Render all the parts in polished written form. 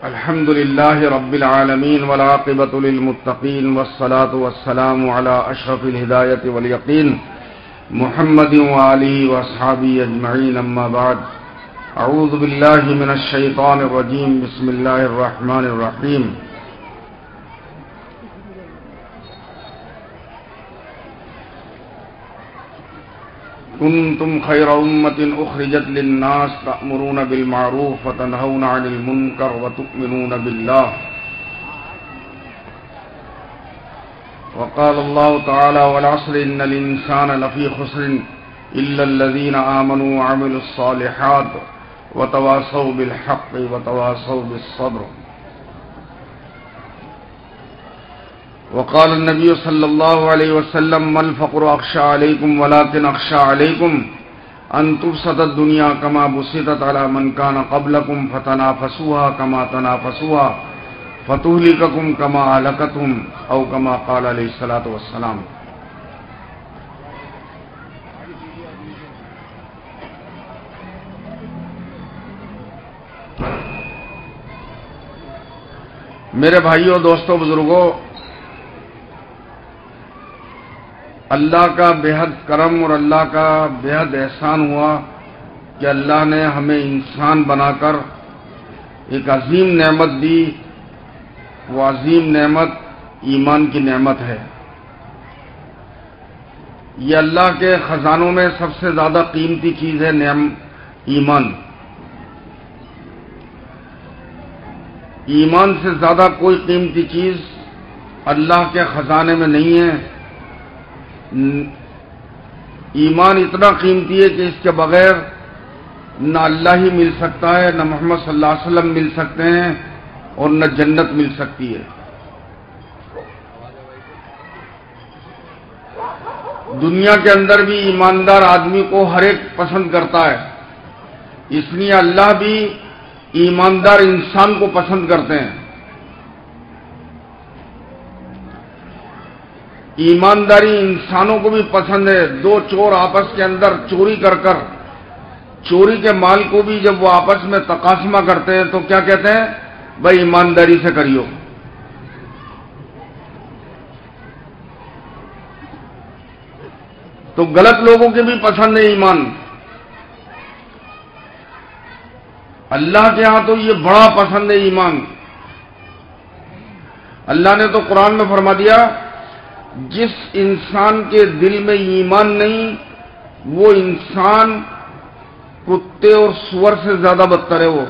الحمد لله رب العالمين والعاقبة للمتقين والصلاة والسلام على أشرف الهداية واليقين محمد وآله وأصحابه أجمعين. أما بعد، أعوذ بالله من الشيطان الرجيم. بسم الله الرحمن الرحيم. كنتم خير أمة أخرجت للناس تأمرون بالمعروف وتنهون عن المنكر وتؤمنون بالله. وقال الله تعالى: والعصر إن الإنسان لفي خسر إلا الذين آمنوا وعملوا الصالحات وتواصوا بالحق وتواصوا بالصبر. وقال النبي صلى الله عليه وسلم: ما الفقر أخشى عليكم ولكن أخشى عليكم أن تبسط الدنيا كما بسطت على من كان قبلكم فتنافسوها كما تنافسوها فتهلككم كما أهلكتهم أو كما قال عليه الصلاة والسلام. میرے بھائیوں، دوستوں، بزرگوں، اللہ کا بے حد کرم اور اللہ کا بے حد احسان ہوا کہ اللہ نے ہمیں انسان بنا کر ایک عظیم نعمت دی. وہ عظیم نعمت ایمان کی نعمت ہے. یہ اللہ کے خزانوں میں سب سے زیادہ قیمتی چیز ہے ایمان. ایمان سے زیادہ کوئی قیمتی چیز اللہ کے خزانے میں نہیں ہے. ایمان اتنا قیمتی ہے کہ اس کے بغیر نہ اللہ ہی مل سکتا ہے، نہ محمد صلی اللہ علیہ وسلم مل سکتے ہیں، اور نہ جنت مل سکتی ہے. دنیا کے اندر بھی ایماندار آدمی کو ہر ایک پسند کرتا ہے، اس لیے اللہ بھی ایماندار انسان کو پسند کرتے ہیں. ایمانداری انسانوں کو بھی پسند ہے. دو چور آپس کے اندر چوری کر چوری کے مال کو بھی جب وہ آپس میں تقاسمہ کرتے ہیں تو کیا کہتے ہیں؟ بھائی ایمانداری سے کریو. تو غلط لوگوں کے بھی پسند ہے ایمان. اللہ کے ہاں تو یہ بڑا پسند ہے ایمان. اللہ نے تو قرآن میں فرما دیا: جس انسان کے دل میں ایمان نہیں وہ انسان کتے اور سور سے زیادہ بدتر ہے. وہ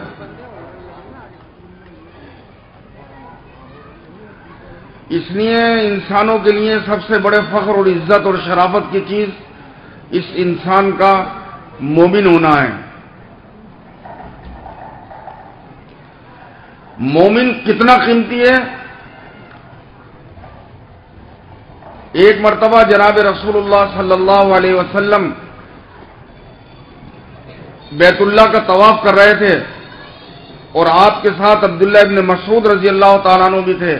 اس لیے انسانوں کے لیے سب سے بڑے فخر اور عزت اور شرافت کی چیز اس انسان کا مومن ہونا ہے. مومن کتنا قیمتی ہے. ایک مرتبہ جناب رسول اللہ صلی اللہ علیہ وسلم بیت اللہ کا طواف کر رہے تھے اور آپ کے ساتھ عبداللہ ابن مسعود رضی اللہ تعالیٰ عنہ بھی تھے.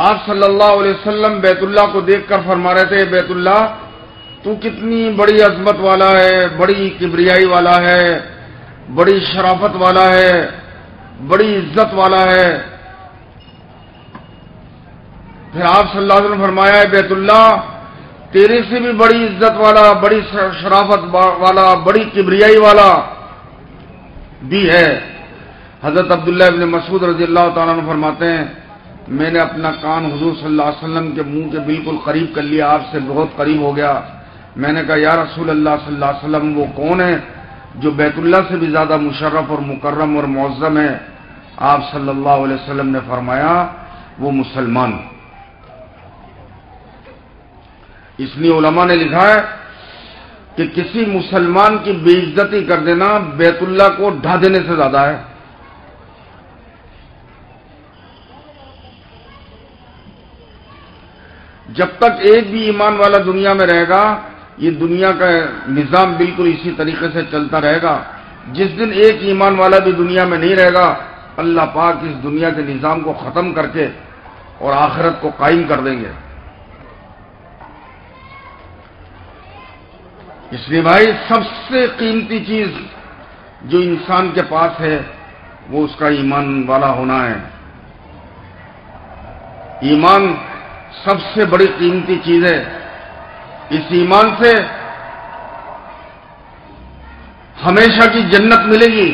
آپ صلی اللہ علیہ وسلم بیت اللہ کو دیکھ کر فرما رہے تھے: بیت اللہ تو کتنی بڑی عظمت والا ہے، بڑی کبریائی والا ہے، بڑی شرافت والا ہے، بڑی عزت والا ہے. پھر آپ صلی اللہ علیہ وسلم فرمایا: ہے بیت اللہ تیرے سے بھی بڑی عزت والا، بڑی شرافت والا، بڑی کبریائی والا بھی ہے. حضرت عبداللہ ابن مسعود رضی اللہ تعالیٰ عنہ فرماتے ہیں: میں نے اپنا کان حضور صلی اللہ علیہ وسلم کے منہ کے بالکل قریب کر لیا، آپ سے بہت قریب ہو گیا. میں نے کہا: یا رسول اللہ صلی اللہ علیہ وسلم وہ کون ہے جو بیت اللہ سے بھی زیادہ مشرف اور مکرم اور معظم ہے؟ آپ صلی اللہ علیہ وسلم نے فرمایا: وہ مسلمان. اس لیے علماء نے لکھا ہے کہ کسی مسلمان کی بے عزتی کر دینا بیت اللہ کو ڈھا دینے سے زیادہ ہے. جب تک ایک بھی ایمان والا دنیا میں رہے گا یہ دنیا کا نظام بالکل اسی طریقے سے چلتا رہے گا. جس دن ایک ایمان والا بھی دنیا میں نہیں رہے گا اللہ پاک اس دنیا کے نظام کو ختم کر کے اور آخرت کو قائم کر دیں گے. اس لیے بھائی سب سے قیمتی چیز جو انسان کے پاس ہے وہ اس کا ایمان والا ہونا ہے۔ ایمان سب سے بڑی قیمتی چیز ہے۔ اس ایمان سے ہمیشہ کی جنت ملے گی۔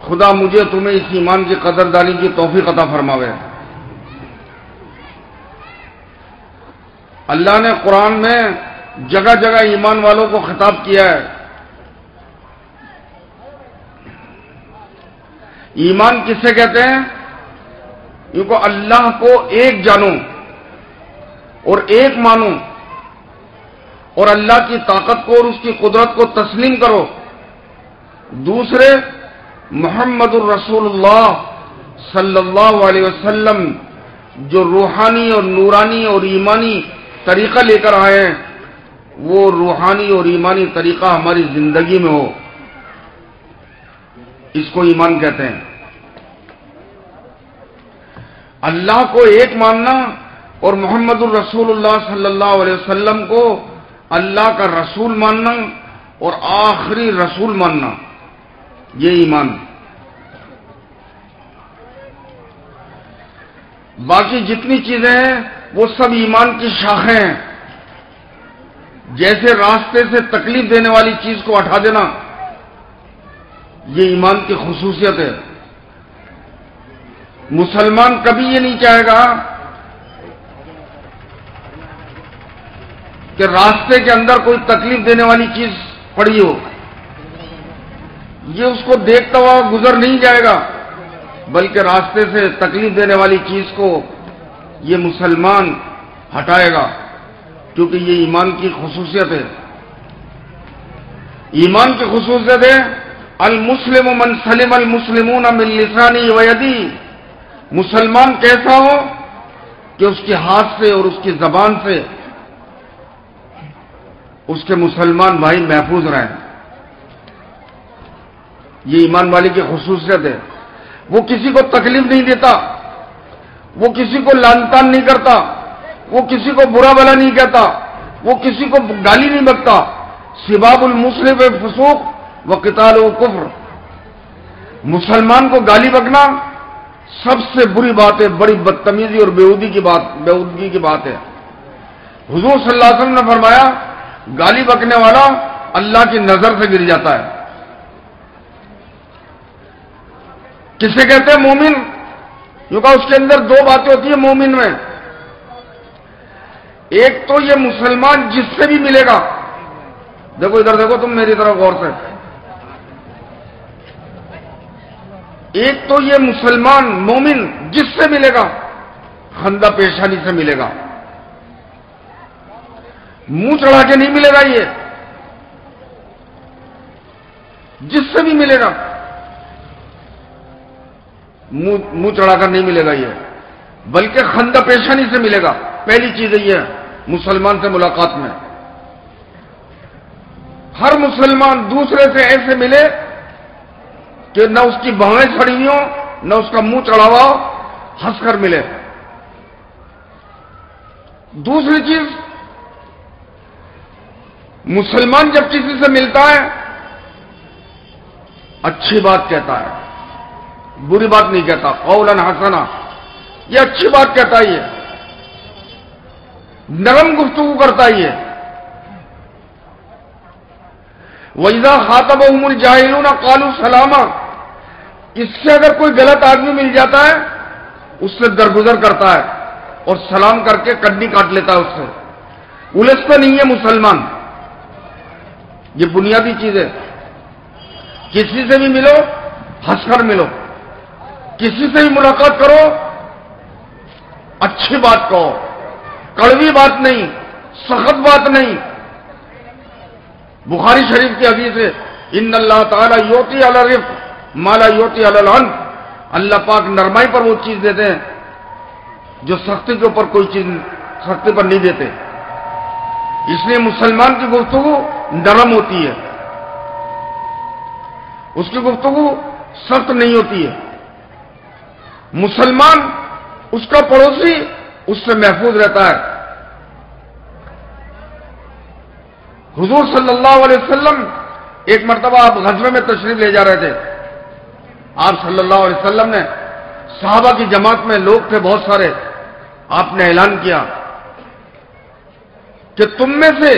خدا مجھے تمہیں اس ایمان کی قدردانی کی توفیق عطا فرماوے۔ اللہ نے قرآن میں جگہ جگہ ایمان والوں کو خطاب کیا ہے۔ ایمان کسے کہتے ہیں؟ کیونکہ اللہ کو ایک جانو اور ایک مانو اور اللہ کی طاقت کو اور اس کی قدرت کو تسلیم کرو۔ دوسرے، محمد الرسول اللہ صلی اللہ علیہ وسلم جو روحانی اور نورانی اور ایمانی طریقہ لے کر آئے ہیں، وہ روحانی اور ایمانی طریقہ ہماری زندگی میں ہو، اس کو ایمان کہتے ہیں۔ اللہ کو ایک ماننا اور محمد الرسول اللہ صلی اللہ علیہ وسلم کو اللہ کا رسول ماننا اور آخری رسول ماننا، یہ ایمان۔ باقی جتنی چیزیں ہیں وہ سب ایمان کی شاخیں ہیں۔ جیسے راستے سے تکلیف دینے والی چیز کو ہٹا دینا، یہ ایمان کی خصوصیت ہے۔ مسلمان کبھی یہ نہیں چاہے گا کہ راستے کے اندر کوئی تکلیف دینے والی چیز پڑی ہو، یہ اس کو دیکھتا ہوا گزر نہیں جائے گا، بلکہ راستے سے تکلیف دینے والی چیز کو یہ مسلمان ہٹائے گا، کیونکہ یہ ایمان کی خصوصیت ہے۔ ایمان کی خصوصیت ہے المسلم من سلم المسلمون من لسانه ویدی۔ مسلمان کیسا ہو کہ اس کے ہاتھ سے اور اس کی زبان سے اس کے مسلمان بھائی محفوظ رہیں۔ یہ ایمان والی کی خصوصیت ہے۔ وہ کسی کو تکلیف نہیں دیتا، وہ کسی کو لعن طعن نہیں کرتا، وہ کسی کو برا بھلا نہیں کہتا، وہ کسی کو گالی نہیں بکتا۔ سباب المسلم فسوق وقتالہ کفر۔ مسلمان کو گالی بکنا سب سے بری بات ہے، بڑی بدتمیزی اور بےہودگی کی بات ہے۔ حضور صلی اللہ علیہ وسلم نے فرمایا گالی بکنے والا اللہ کی نظر سے گر جاتا ہے۔ کسے کہتے ہیں؟ مومن۔ کیونکہ اس کے اندر دو باتیں ہوتی ہیں مومن میں۔ ایک تو یہ مسلمان جس سے بھی ملے گا، دیکھو ادھر دیکھو تم میری طرف غور سے، ایک تو یہ مسلمان مومن جس سے ملے گا خندہ پیشانی سے ملے گا، منہ چڑھا کے نہیں ملے گا، یہ جس سے بھی ملے گا منہ چڑھا کر نہیں ملے گا یہ، بلکہ خندہ پیشانی سے ملے گا۔ پہلی چیز یہ ہے مسلمان سے ملاقات میں، ہر مسلمان دوسرے سے ایسے ملے کہ نہ اس کی بھویں چھڑی ہوئی ہو، نہ اس کا منہ چڑھا ہوا ہو، ہنس کر ملے۔ دوسری چیز، مسلمان جب کسی سے ملتا ہے اچھی بات کہتا ہے، بری بات نہیں کہتا، قولاً حسنا، یہ اچھی بات کہتا ہے، یہ نرم گفتگو کرتا ہے یہ۔ وَإِذَا خَاطَبَهُمُ الْجَاهِلُونَ قَالُوا سَلَامًا۔ اس سے اگر کوئی غلط آدمی مل جاتا ہے اس سے درگزر کرتا ہے اور سلام کر کے کڈی کاٹ لیتا ہے، اس سے الجھتا نہیں ہے مسلمان۔ یہ بنیادی چیز ہے۔ کسی سے بھی ملو ہنس کر ملو، کسی سے بھی ملاقات کرو اچھی بات کہو، کڑوی بات نہیں، سخت بات نہیں۔ بخاری شریف کی حدیث ہے ان اللہ تعالی یؤتی علی الرفق ما لا یؤتی علی العنف۔ اللہ پاک نرمائی پر وہ چیز دیتے ہیں جو سختی کے اوپر کوئی چیز سختی پر نہیں دیتے۔ اس لیے مسلمان کی گفتگو نرم ہوتی ہے، اس کی گفتگو سخت نہیں ہوتی ہے۔ مسلمان اس کا پڑوسی اس سے محفوظ رہتا ہے۔ حضور صلی اللہ علیہ وسلم ایک مرتبہ آپ غزوے میں تشریف لے جا رہے تھے. آپ صلی اللہ علیہ وسلم نے صحابہ کی جماعت میں لوگ تھے بہت سارے. آپ نے اعلان کیا کہ تم میں سے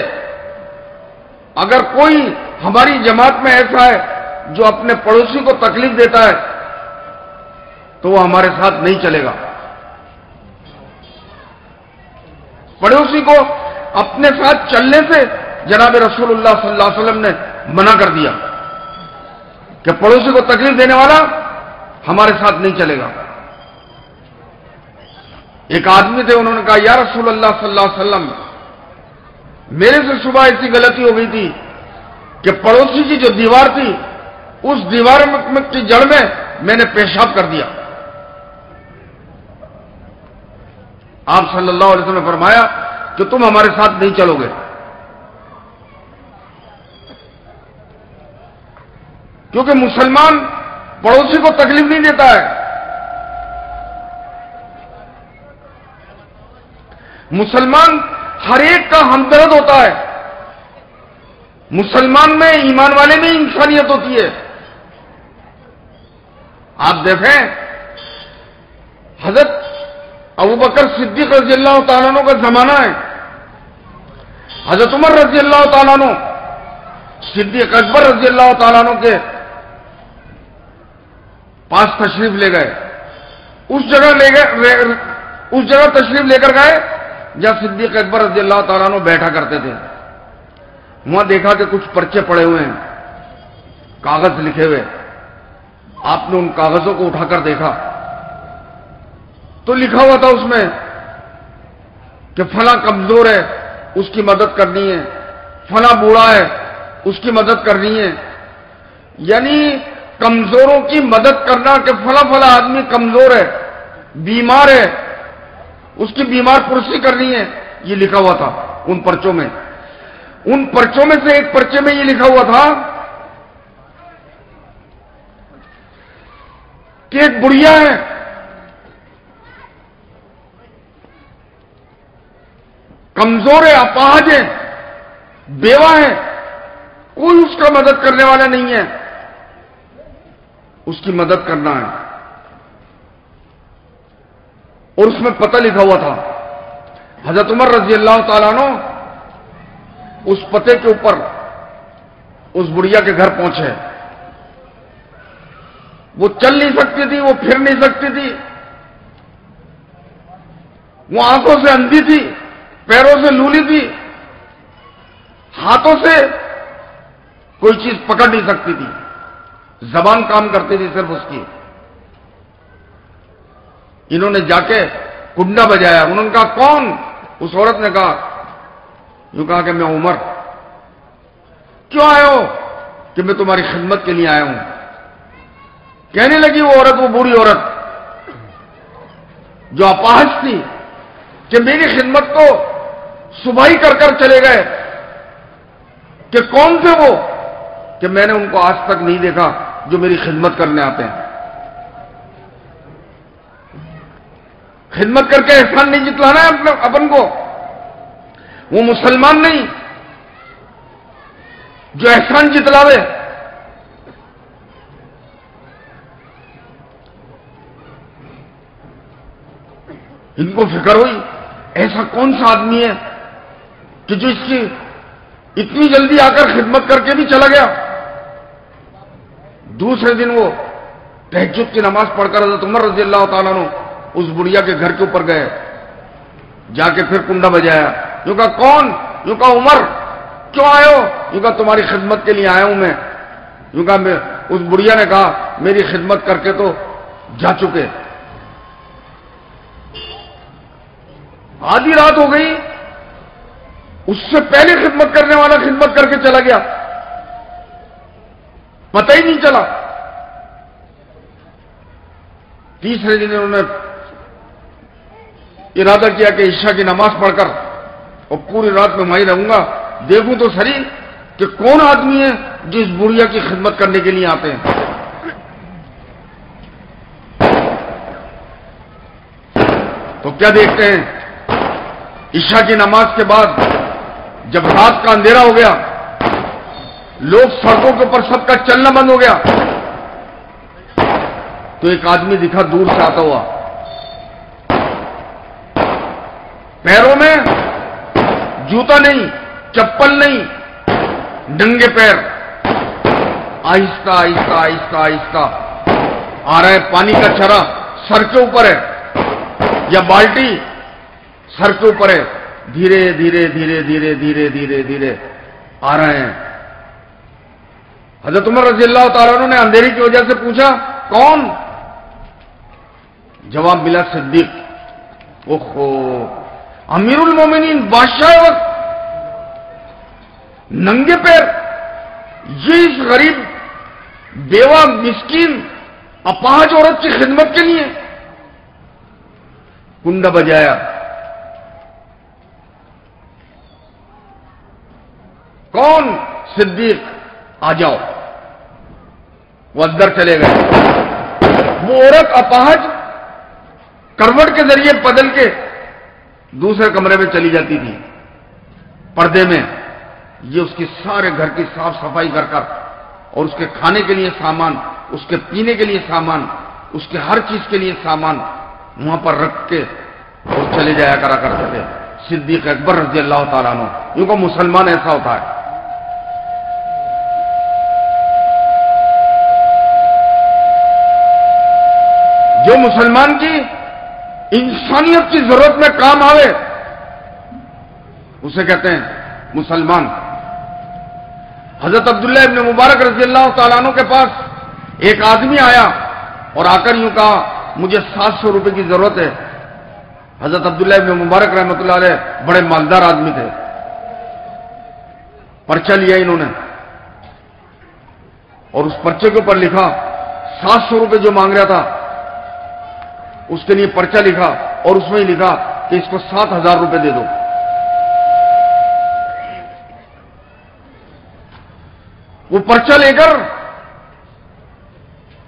اگر کوئی ہماری جماعت میں ایسا ہے جو اپنے پڑوسی کو تکلیف دیتا ہے تو وہ ہمارے ساتھ نہیں چلے گا. پڑوسی کو اپنے ساتھ چلنے سے جناب رسول اللہ صلی اللہ علیہ وسلم نے منع کر دیا کہ پڑوسی کو تکلیف دینے والا ہمارے ساتھ نہیں چلے گا. ایک آدمی تھے, انہوں نے کہا یا رسول اللہ صلی اللہ علیہ وسلم, میرے سے صبح ایسی غلطی ہو گئی تھی کہ پڑوسی کی جو دیوار تھی اس دیوار کی جڑ میں نے پیشاب کر دیا. آپ صلی اللہ علیہ وسلم نے فرمایا کہ تم ہمارے ساتھ نہیں چلو گے, کیونکہ مسلمان پڑوسی کو تکلیف نہیں دیتا ہے. مسلمان ہر ایک کا ہمدرد ہوتا ہے. مسلمان میں, ایمان والے میں انسانیت ہوتی ہے. آپ دیکھیں حضرت ابوبکر صدیق رضی اللہ تعالیٰ عنہ کا زمانہ ہے. حضرت عمر رضی اللہ تعالیٰ عنہ صدیق اکبر رضی اللہ تعالیٰ عنہ کے پاس تشریف لے گئے. اس جگہ تشریف لے کر گئے جہاں صدیق اکبر رضی اللہ تعالیٰ عنہ بیٹھا کرتے تھے. وہاں دیکھا کہ کچھ پرچے پڑے ہوئے ہیں, کاغذ لکھے ہوئے. آپ نے ان کاغذوں کو اٹھا کر دیکھا تو لکھا ہوا تھا اس میں کہ فلاں کمزور ہے, اس کی مدد کرنی ہے, فلاں بوڑھا ہے, اس کی مدد کرنی ہے. یعنی کمزوروں کی مدد کرنا کہ فلاں آدمی کمزور ہے, بیمار ہے, اس کی بیمار پرسی کرنی ہے, یہ لکھا ہوا تھا ان پرچوں میں. ان پرچوں میں سے ایک پرچے میں یہ لکھا ہوا تھا کہ ایک بڑھیا ہے, کمزور ہے, اپاہج ہے, بیوہ ہے, کوئی اس کا مدد کرنے والا نہیں ہے, اس کی مدد کرنا ہے. اور اس میں پتہ لکھا ہوا تھا. حضرت عمر رضی اللہ تعالیٰ عنہ اس پتے کے اوپر اس بڑھیا کے گھر پہنچے. وہ چل نہیں سکتی تھی, وہ پھر نہیں سکتی تھی, وہ آنکھوں سے اندھی تھی, پیروں سے لولی تھی, ہاتھوں سے کوئی چیز پکڑ نہیں سکتی تھی, زبان کام کرتی تھی صرف اس کی. انہوں نے جا کے کنڈا بجایا. انہوں نے کہا کون؟ اس عورت نے کہا, یوں کہا کہ میں عمر. کیوں آئے ہو؟ کہ میں تمہاری خدمت کے لیے آیا ہوں. کہنے لگی وہ عورت, وہ بوڑھی عورت جو اپاہج تھی, کہ میری خدمت کو صبح ہی کر چلے گئے. کہ کون تھے وہ؟ کہ میں نے ان کو آج تک نہیں دیکھا جو میری خدمت کرنے آتے ہیں. خدمت کر کے احسان نہیں جتلانا ہے اپن کو. وہ مسلمان نہیں جو احسان جتلاوے. ان کو فکر ہوئی ایسا کون سا آدمی ہے کہ جو اس کی اتنی جلدی آ کر خدمت کر کے بھی چلا گیا. دوسرے دن وہ تہجد کی نماز پڑھ کر حضرت عمر رضی اللہ تعالیٰ عنہ اس بڑھیا کے گھر کے اوپر گئے. جا کے پھر کنڈا بجایا. یوں کہا کون؟ یوں کہا عمر. کیوں آئے ہو؟ یوں کہا تمہاری خدمت کے لیے آیا ہوں میں. یوں کہا اس بڑھیا نے کہا میری خدمت کر کے تو جا چکے. آدھی رات ہو گئی, اس سے پہلے خدمت کرنے والا خدمت کر کے چلا گیا, پتہ ہی نہیں چلا. تیسرے دن انہوں نے ارادہ کیا کہ عشاء کی نماز پڑھ کر اور پوری رات میں وہیں رہوں گا, دیکھوں تو صحیح کہ کون آدمی ہے جو اس بڑھیا کی خدمت کرنے کے لیے آتے ہیں. تو کیا دیکھتے ہیں, عشاء کی نماز کے بعد جب رات کا اندھیرا ہو گیا، لوگ سڑکوں کے اوپر سب کا چلنا بند ہو گیا، تو ایک آدمی دکھا دور سے آتا ہوا، پیروں میں جوتا نہیں، چپل نہیں، ننگے پیر، آہستہ آہستہ آہستہ آہستہ آ رہا ہے۔ پانی کا چھرا سر کے اوپر ہے یا بالٹی سر کے اوپر ہے، دھیرے دھیرے دھیرے دھیرے دھیرے دھیرے دھیرے آ رہے ہیں۔ حضرت عمر رضی اللہ تعالیٰ عنہ نے اندھیری کی وجہ سے پوچھا کون؟ جواب ملا صدیق۔ اوہو، امیر المومنین، بادشاہ وقت، ننگے پیر، یہ اس غریب بیوہ مسکین اپاہج عورت کی خدمت کے لیے کنڈا بجایا۔ کون؟ صدیق، آ جاؤ۔ وہ اندر چلے گئے۔ وہ عورت اپاہج کروٹ کے ذریعے بدل کے دوسرے کمرے میں چلی جاتی تھی، پردے میں۔ یہ اس کی سارے گھر کی صاف صفائی کر کر اور اس کے کھانے کے لیے سامان، اس کے پینے کے لیے سامان، اس کے ہر چیز کے لیے سامان وہاں پر رکھ کے اور چلے جایا کرا کرتے تھے۔ صدیق اکبر رضی اللہ تعالیٰ عنہ۔ یوں کہ مسلمان ایسا ہوتا ہے، جو مسلمان کی انسانیت کی ضرورت میں کام آوے اسے کہتے ہیں مسلمان۔ حضرت عبداللہ ابن مبارک رضی اللہ تعالیٰ عنہ کے پاس ایک آدمی آیا اور آ کر یوں کہا مجھے 700 روپے کی ضرورت ہے۔ حضرت عبداللہ ابن مبارک رحمۃ اللہ علیہ بڑے مالدار آدمی تھے۔ پرچہ لیا انہوں نے اور اس پرچے کے اوپر لکھا 700 روپے جو مانگ رہا تھا اس کے لیے پرچہ لکھا اور اس میں ہی لکھا کہ اس کو 7000 روپے دے دو۔ وہ پرچہ لے کر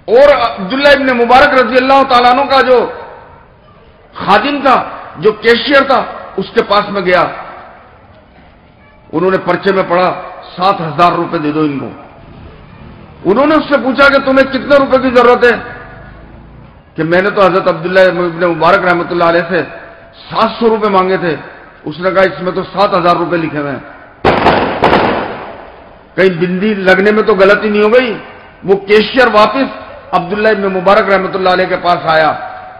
اور عبداللہ ابن مبارک رضی اللہ تعالیٰ عنہ کا جو خادم تھا، جو کیشیئر تھا، اس کے پاس میں گیا۔ انہوں نے پرچے میں پڑھا 7000 روپے دے دو ان کو۔ انہوں نے اس سے پوچھا کہ تمہیں کتنے روپے کی ضرورت ہے؟ کہ میں نے تو حضرت عبداللہ ابن مبارک رحمۃ اللہ علیہ سے 700 روپے مانگے تھے۔ اس نے کہا اس میں تو 7000 روپے لکھے ہوئے ہیں، کہیں بندی لگنے میں تو غلطی نہیں ہو گئی؟ وہ کیشیئر واپس عبداللہ ابن مبارک رحمۃ اللہ علیہ کے پاس آیا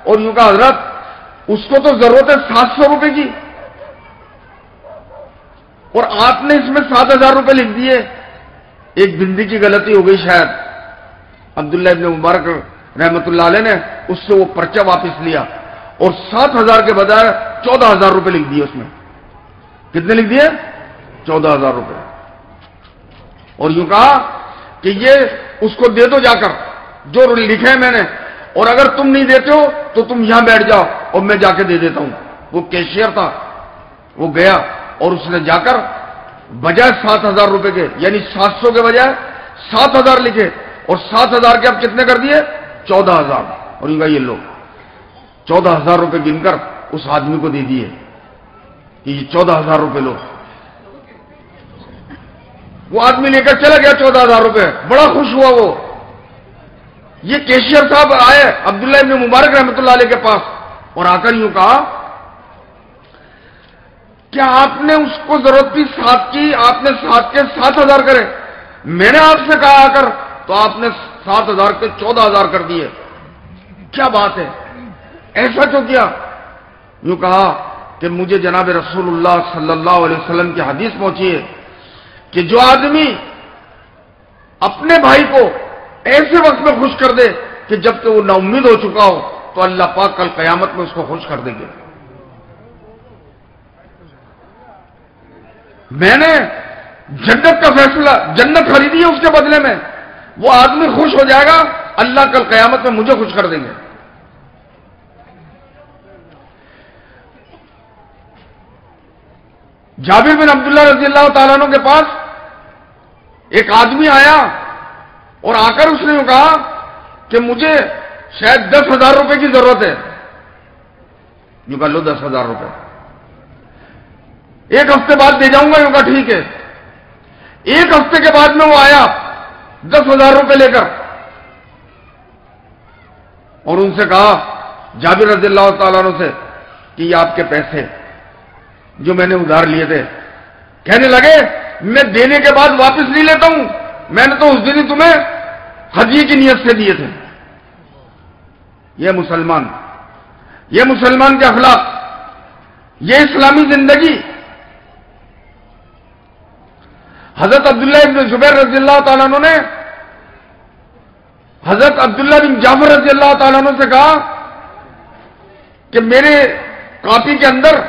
اور یوں کہا حضرت اس کو تو ضرورت ہے 700 روپے کی اور آپ نے اس میں 7000 روپے لکھ دیے، ایک بندی کی غلطی ہو گئی شاید۔ عبداللہ ابن مبارک رحمۃ اللہ علیہ نے اس سے وہ پرچہ واپس لیا اور 7000 کے بجائے 14000 روپے لکھ دیے اس میں۔ کتنے لکھ دیے؟ 14000 روپے۔ اور یوں کہا کہ یہ اس کو دے دو جا کر جو لکھے میں نے، اور اگر تم نہیں دیتے ہو تو تم یہاں بیٹھ جاؤ اور میں جا کے دے دیتا ہوں۔ وہ کیشیئر تھا، وہ گیا اور اس نے جا کر بجائے 7000 روپے کے، یعنی 700 کے بجائے 7000 لکھے اور 7000 کے اب کتنے کر دیے؟ 14000۔ اور یوں کہا یہ لو 14000 روپے گن کر اس آدمی کو دے دیے کہ یہ 14000 روپے لو۔ وہ آدمی لے کر چلا گیا 14000 روپے، بڑا خوش ہوا وہ۔ یہ کیشیئر صاحب آئے عبداللہ ابن مبارک رحمۃ اللہ علیہ کے پاس اور آ کر یوں کہا کیا آپ نے اس کو ضرورت کی 7 کی، آپ نے 7 کے 7000 کرے؟ میں نے آپ سے کہا آ کر تو آپ نے 7000 کے 14000 کر دیے، کیا بات ہے، ایسا کیوں کیا؟ یوں کہا کہ مجھے جناب رسول اللہ صلی اللہ علیہ وسلم کی حدیث پہنچی ہے کہ جو آدمی اپنے بھائی کو ایسے وقت میں خوش کر دے کہ جب کہ وہ نا امید ہو چکا ہو تو اللہ پاک کل قیامت میں اس کو خوش کر دیں گے۔ میں نے جنت کا فیصلہ، جنت خریدی ہے اس کے بدلے میں، وہ آدمی خوش ہو جائے گا، اللہ کل قیامت میں مجھے خوش کر دیں گے۔ جابر بن عبداللہ رضی اللہ تعالیٰ عنہ کے پاس ایک آدمی آیا اور آ کر اس نے کہا کہ مجھے شاید 10,000 روپے کی ضرورت ہے۔ یوں کہا لو 10,000 روپے۔ 1 ہفتے بعد دے جاؤں گا. یوں کہا ٹھیک ہے. 1 ہفتے کے بعد میں وہ آیا 10,000 روپے لے کر اور ان سے کہا جابر رضی اللہ تعالیٰ عنہ سے کہ یہ آپ کے پیسے جو میں نے ادھار لیے تھے. کہنے لگے میں دینے کے بعد واپس نہیں لیتا ہوں, میں نے تو اس دن ہی تمہیں ہدیے کی نیت سے دیے تھے. یہ مسلمان کے اخلاق, یہ اسلامی زندگی. حضرت عبداللہ بن زبیر رضی اللہ تعالیٰ عنہ نے حضرت عبداللہ بن جعفر رضی اللہ تعالیٰ عنہ سے کہا کہ میرے کاپی کے اندر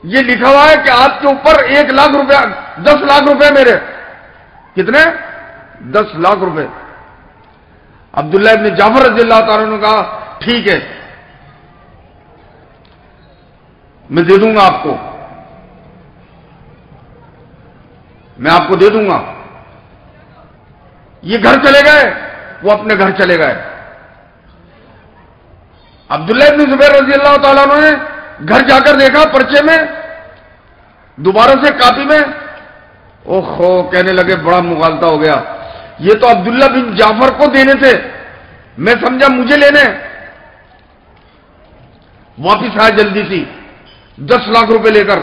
یہ لکھا ہوا ہے کہ آپ کے اوپر 1 لاکھ روپیہ 10 لاکھ روپے میرے. کتنے؟ 10 لاکھ روپے. عبداللہ ابن جعفر رضی اللہ تعالیٰ نے کہا ٹھیک ہے میں دے دوں گا آپ کو, میں آپ کو دے دوں گا. یہ گھر چلے گئے, وہ اپنے گھر چلے گئے. عبداللہ ابن زبیر رضی اللہ تعالیٰ عنہ نے گھر جا کر دیکھا پرچے میں دوبارہ سے کاپی میں, اوہو کہنے لگے بڑا مغالطہ ہو گیا, یہ تو عبداللہ بن جعفر کو دینے تھے, میں سمجھا مجھے لینے. واپس آیا جلدی سی 10 لاکھ روپے لے کر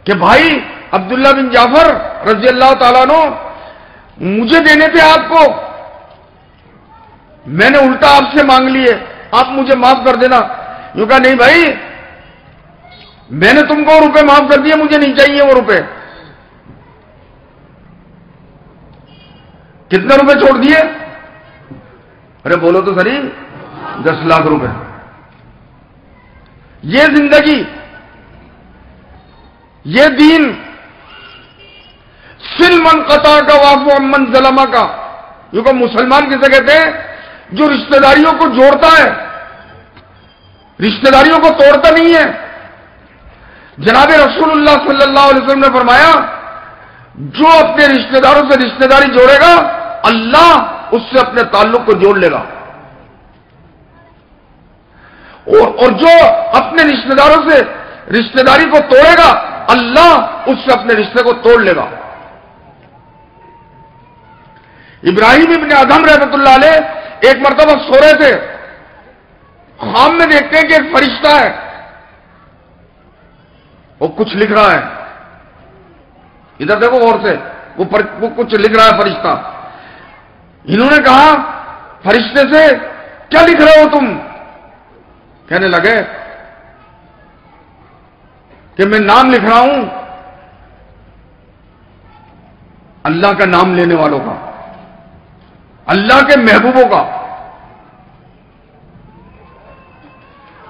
کہ بھائی عبداللہ بن جعفر رضی اللہ تعالیٰ عنہ مجھے دینے تھے آپ کو, میں نے الٹا آپ سے مانگ لیے, آپ مجھے معاف کر دینا. یوں کہا نہیں بھائی میں نے تم کو روپے معاف کر دیے, مجھے نہیں چاہیے وہ روپے. کتنے روپے چھوڑ دیے؟ ارے بولو تو صحیح, 10 لاکھ روپے. یہ زندگی, یہ دین, سل من قطع کا وافو امن ظلمہ کا. یوں کہ مسلمان کسے کہتے ہیں؟ جو رشتہ داریوں کو جوڑتا ہے, رشتہ داریوں کو توڑتا نہیں ہے. جناب رسول اللہ صلی اللہ علیہ وسلم نے فرمایا جو اپنے رشتہ داروں سے رشتہ داری جوڑے گا اللہ اس سے اپنے تعلق کو جوڑ لے گا, اور جو اپنے رشتہ داروں سے رشتہ داری کو توڑے گا اللہ اس سے اپنے رشتے کو توڑ لے گا. ابراہیم ابن ادھم رحمۃ اللہ علیہ ایک مرتبہ سو رہے تھے, خواب میں دیکھتے ہیں کہ ایک فرشتہ ہے, وہ کچھ لکھ رہا ہے. ادھر دیکھو غور سے, وہ کچھ لکھ رہا ہے فرشتہ. انہوں نے کہا فرشتے سے کیا لکھ رہے ہو تم؟ کہنے لگے کہ میں نام لکھ رہا ہوں اللہ کا نام لینے والوں کا, اللہ کے محبوبوں کا.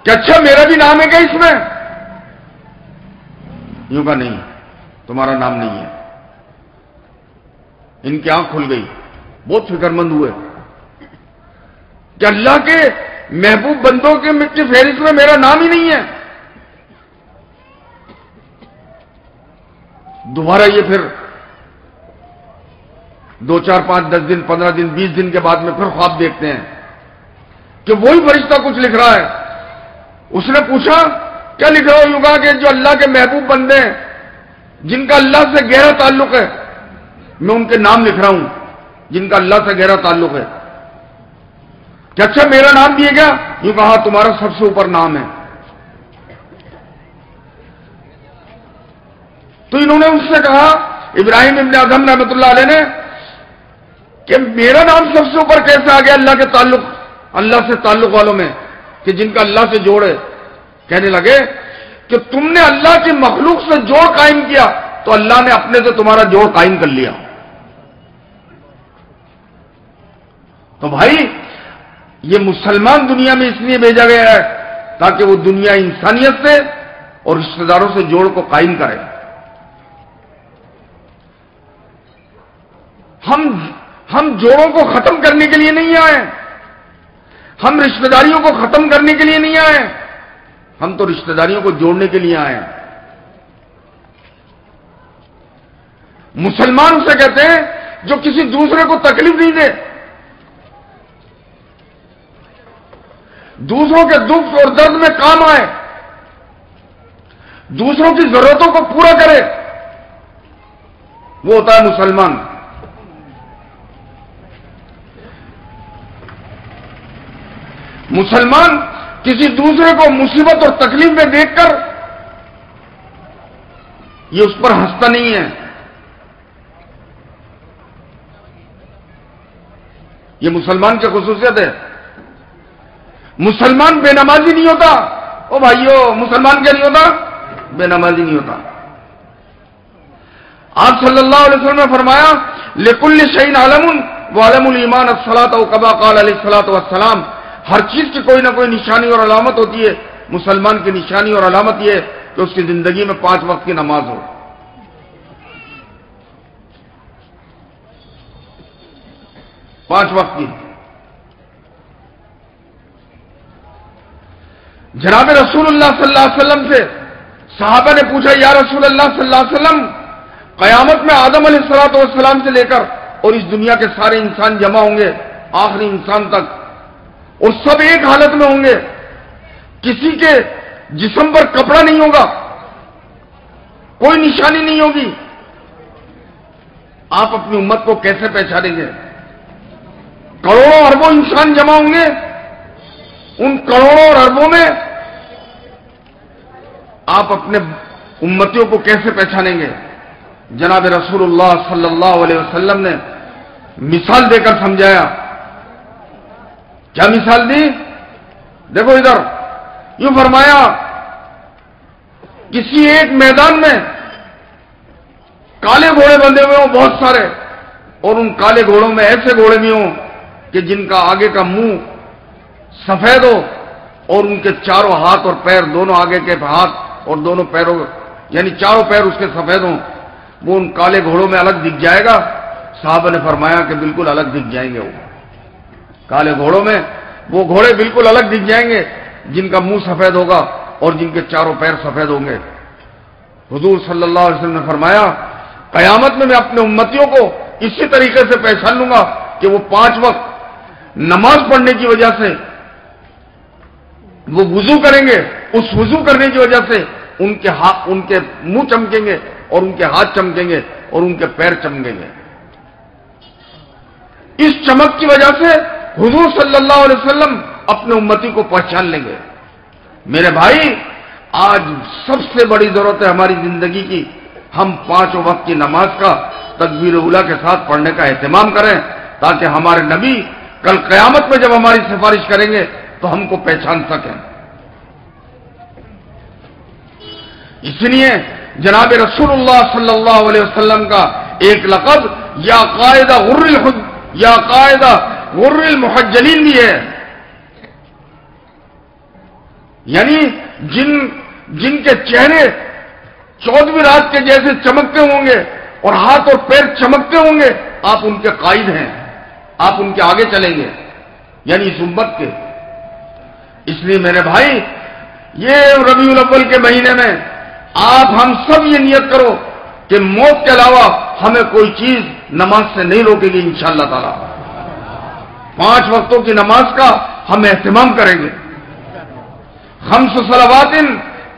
کہ اچھا میرا بھی نام ہے کیا اس میں؟ یوں کا نہیں, تمہارا نام نہیں ہے. ان کی آنکھ کھل گئی, بہت فکر مند ہوئے کہ اللہ کے محبوب بندوں کے فہرست میں میرا نام ہی نہیں ہے. دوبارہ یہ پھر 2 4 5 10 دن 15 دن 20 دن کے بعد میں پھر خواب دیکھتے ہیں کہ وہی فرشتہ کچھ لکھ رہا ہے. اس نے پوچھا کیا لکھ رہا ہو؟ یوں کہا کہ جو اللہ کے محبوب بندے ہیں جن کا اللہ سے گہرا تعلق ہے, میں ان کے نام لکھ رہا ہوں جن کا اللہ سے گہرا تعلق ہے. کہ اچھا میرا نام بھی ہے کیا؟ یوں کہا تمہارا سب سے اوپر نام ہے. تو انہوں نے اس سے کہا ابراہیم ابن ادھم رحمۃ اللہ علیہ نے کہ میرا نام سب سے اوپر کیسے آ گیا اللہ کے تعلق, اللہ سے تعلق والوں میں کہ جن کا اللہ سے جوڑ ہے. کہنے لگے کہ تم نے اللہ کی مخلوق سے جوڑ قائم کیا تو اللہ نے اپنے سے تمہارا جوڑ قائم کر لیا. تو بھائی یہ مسلمان دنیا میں اس لیے بھیجا گیا ہے تاکہ وہ دنیا انسانیت سے اور رشتہ داروں سے جوڑ کو قائم کرے. ہم جوڑوں کو ختم کرنے کے لیے نہیں آئے, ہم رشتہ داریوں کو ختم کرنے کے لیے نہیں آئے, ہم تو رشتہ داریوں کو جوڑنے کے لیے آئے ہیں. مسلمان اسے کہتے ہیں جو کسی دوسرے کو تکلیف نہیں دے, دوسروں کے دکھ اور درد میں کام آئے, دوسروں کی ضرورتوں کو پورا کرے، وہ ہوتا ہے مسلمان۔ مسلمان کسی دوسرے کو مصیبت اور تکلیف میں دیکھ کر یہ اس پر ہنستا نہیں ہے، یہ مسلمان کی خصوصیت ہے۔ مسلمان بے نمازی نہیں ہوتا، او بھائیو، مسلمان کیا نہیں ہوتا؟ بے نمازی نہیں ہوتا۔ آپ صلی اللہ علیہ وسلم نے فرمایا لِكُلِّ شَيْءٍ عَلَمٌ وَعَلَمُ الْإِيمَانَ الصَّلَاةَ أَوْ كَمَا قَالَ عَلَيْهِ الصَّلَاةُ وَالسَّلَامُ، ہر چیز کی کوئی نہ کوئی نشانی اور علامت ہوتی ہے۔ مسلمان کی نشانی اور علامت یہ ہے کہ اس کی زندگی میں 5 وقت کی نماز ہو۔ 5 وقت کی۔ جناب رسول اللہ صلی اللہ علیہ وسلم سے صحابہ نے پوچھا یا رسول اللہ صلی اللہ علیہ وسلم، قیامت میں آدم علیہ السلام سے لے کر اور اس دنیا کے سارے انسان جمع ہوں گے آخری انسان تک، اور سب ایک حالت میں ہوں گے، کسی کے جسم پر کپڑا نہیں ہوگا، کوئی نشانی نہیں ہوگی، آپ اپنی امت کو کیسے پہچانیں گے؟ کروڑوں اربوں انسان جمع ہوں گے، ان کروڑوں اور اربوں میں آپ اپنے امتیوں کو کیسے پہچانیں گے؟ جناب رسول اللہ صلی اللہ علیہ وسلم نے مثال دے کر سمجھایا۔ کیا مثال دی؟ دیکھو ادھر، یوں فرمایا کسی ایک میدان میں کالے گھوڑے بندھے ہوئے ہوں بہت سارے، اور ان کالے گھوڑوں میں ایسے گھوڑے بھی ہوں کہ جن کا آگے کا منہ سفید ہو اور ان کے چاروں ہاتھ اور پیر، دونوں آگے کے ہاتھ اور دونوں پیروں یعنی چاروں پیر اس کے سفید ہوں، وہ ان کالے گھوڑوں میں الگ دکھ جائے گا؟ صحابہ نے فرمایا کہ بالکل الگ دکھ جائیں گے، وہ کالے گھوڑوں میں وہ گھوڑے بالکل الگ دکھ جائیں گے جن کا منہ سفید ہوگا اور جن کے چاروں پیر سفید ہوں گے۔ حضور صلی اللہ علیہ وسلم نے فرمایا قیامت میں میں اپنے امتیوں کو اسی طریقے سے پہچان لوں گا کہ وہ 5 وقت نماز پڑھنے کی وجہ سے وہ وضو کریں گے، اس وضو کرنے کی وجہ سے ان کے منہ چمکیں گے اور ان کے ہاتھ چمکیں گے اور ان کے پیر چمکیں گے۔ اس چمک کی وجہ سے حضور صلی اللہ علیہ وسلم اپنے امتی کو پہچان لیں گے۔ میرے بھائی، آج سب سے بڑی ضرورت ہے ہماری زندگی کی، ہم 5 وقت کی نماز کا تکبیر اولیٰ کے ساتھ پڑھنے کا اہتمام کریں، تاکہ ہمارے نبی کل قیامت میں جب ہماری سفارش کریں گے تو ہم کو پہچان سکیں۔ اس لیے جناب رسول اللہ صلی اللہ علیہ وسلم کا ایک لقب یا قائدہ غر المحجلین بھی ہے، یعنی جن کے چہرے 14ویں رات کے جیسے چمکتے ہوں گے اور ہاتھ اور پیر چمکتے ہوں گے، آپ ان کے قائد ہیں، آپ ان کے آگے چلیں گے، یعنی اس امت کے۔ اس لیے میرے بھائی، یہ ربیع الاول کے مہینے میں آپ ہم سب یہ نیت کرو کہ موت کے علاوہ ہمیں کوئی چیز نماز سے نہیں روکے گی انشاءاللہ تعالی۔ 5 وقتوں کی نماز کا ہم اہتمام کریں گے۔ 5 صلوات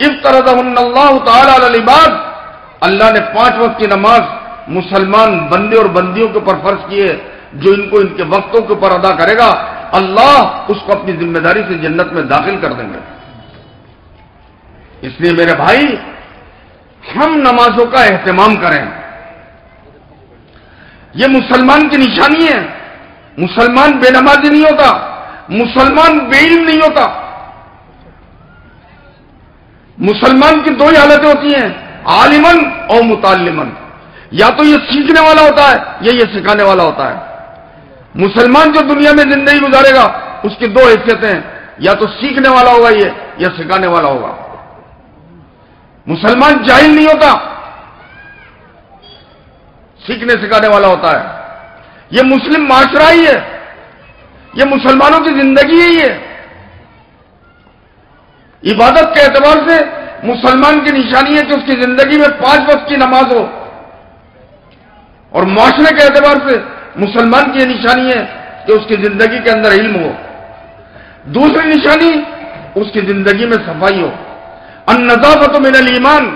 افترضہن اللہ تعالی علی العباد، اللہ نے 5 وقت کی نماز مسلمان بندے اور بندیوں کے اوپر فرض کی ہے، جو ان کو ان کے وقتوں کے اوپر ادا کرے گا اللہ اس کو اپنی ذمہ داری سے جنت میں داخل کر دیں گے۔ اس لیے میرے بھائی، ہم نمازوں کا اہتمام کریں، یہ مسلمان کی نشانی ہے۔ مسلمان بے نمازی نہیں ہوتا، مسلمان بے علم نہیں ہوتا۔ مسلمان کی 2 ہی حالتیں ہوتی ہیں، عالمن اور متعلمن، یا تو یہ سیکھنے والا ہوتا ہے یا یہ سکھانے والا ہوتا ہے۔ مسلمان جو دنیا میں زندگی گزارے گا اس کی 2 حیثیتیں ہیں، یا تو سیکھنے والا ہوگا یہ یا سکھانے والا ہوگا۔ مسلمان جاہل نہیں ہوتا، سیکھنے سکھانے والا ہوتا ہے۔ یہ مسلم معاشرہ ہی ہے، یہ مسلمانوں کی زندگی ہی ہے۔ عبادت کے اعتبار سے مسلمان کی نشانی ہے کہ اس کی زندگی میں 5 وقت کی نماز ہو، اور معاشرے کے اعتبار سے مسلمان کی یہ نشانی ہے کہ اس کی زندگی کے اندر علم ہو۔ دوسری نشانی اس کی زندگی میں صفائی ہو۔ النظافۃ من الایمان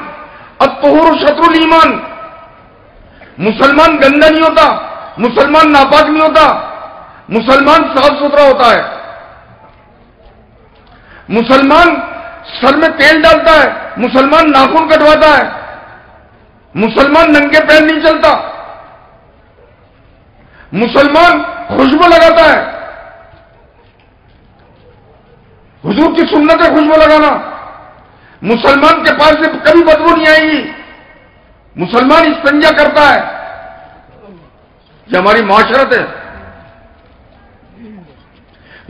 الطہور شطر الایمان. مسلمان گندا نہیں ہوتا، مسلمان ناپاک نہیں ہوتا، مسلمان صاف ستھرا ہوتا ہے. مسلمان سر میں تیل ڈالتا ہے، مسلمان ناخن کٹواتا ہے، مسلمان ننگے پیر نہیں چلتا، مسلمان خوشبو لگاتا ہے. حضور کی سنت ہے خوشبو لگانا. مسلمان کے پاس سے کبھی بدبو نہیں آئے گی. مسلمان استنجا کرتا ہے. یہ ہماری معاشرت ہے.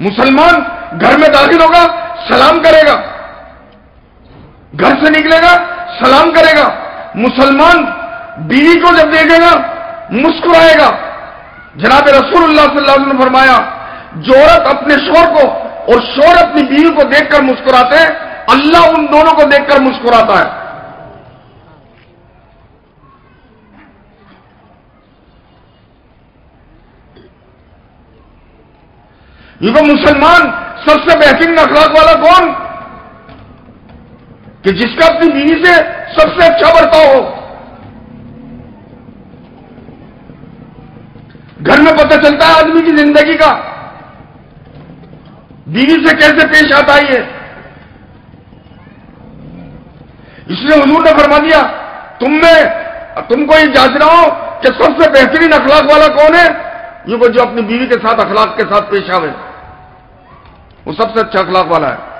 مسلمان گھر میں داخل ہوگا سلام کرے گا، گھر سے نکلے گا سلام کرے گا. مسلمان بیوی کو جب دیکھے گا مسکرائے گا. جناب رسول اللہ صلی اللہ علیہ وسلم نے فرمایا جو عورت اپنے شوہر کو اور شوہر اپنی بیوی کو دیکھ کر مسکراتے ہیں اللہ ان دونوں کو دیکھ کر مسکراتا ہے. یہ وہ مسلمان سب سے بہترین اخلاق والا کون؟ کہ جس کا اپنی بیوی سے سب سے اچھا برتاؤ ہو. گھر میں پتہ چلتا ہے آدمی کی زندگی کا، بیوی سے کیسے پیش آتا ہے. اس لیے حضور نے فرما دیا تم کو یہ جانچنا ہو کہ سب سے بہترین اخلاق والا کون ہے؟ یہ وہ جو اپنی بیوی کے ساتھ اخلاق کے ساتھ پیش آوے، وہ سب سے اچھا اخلاق والا ہے.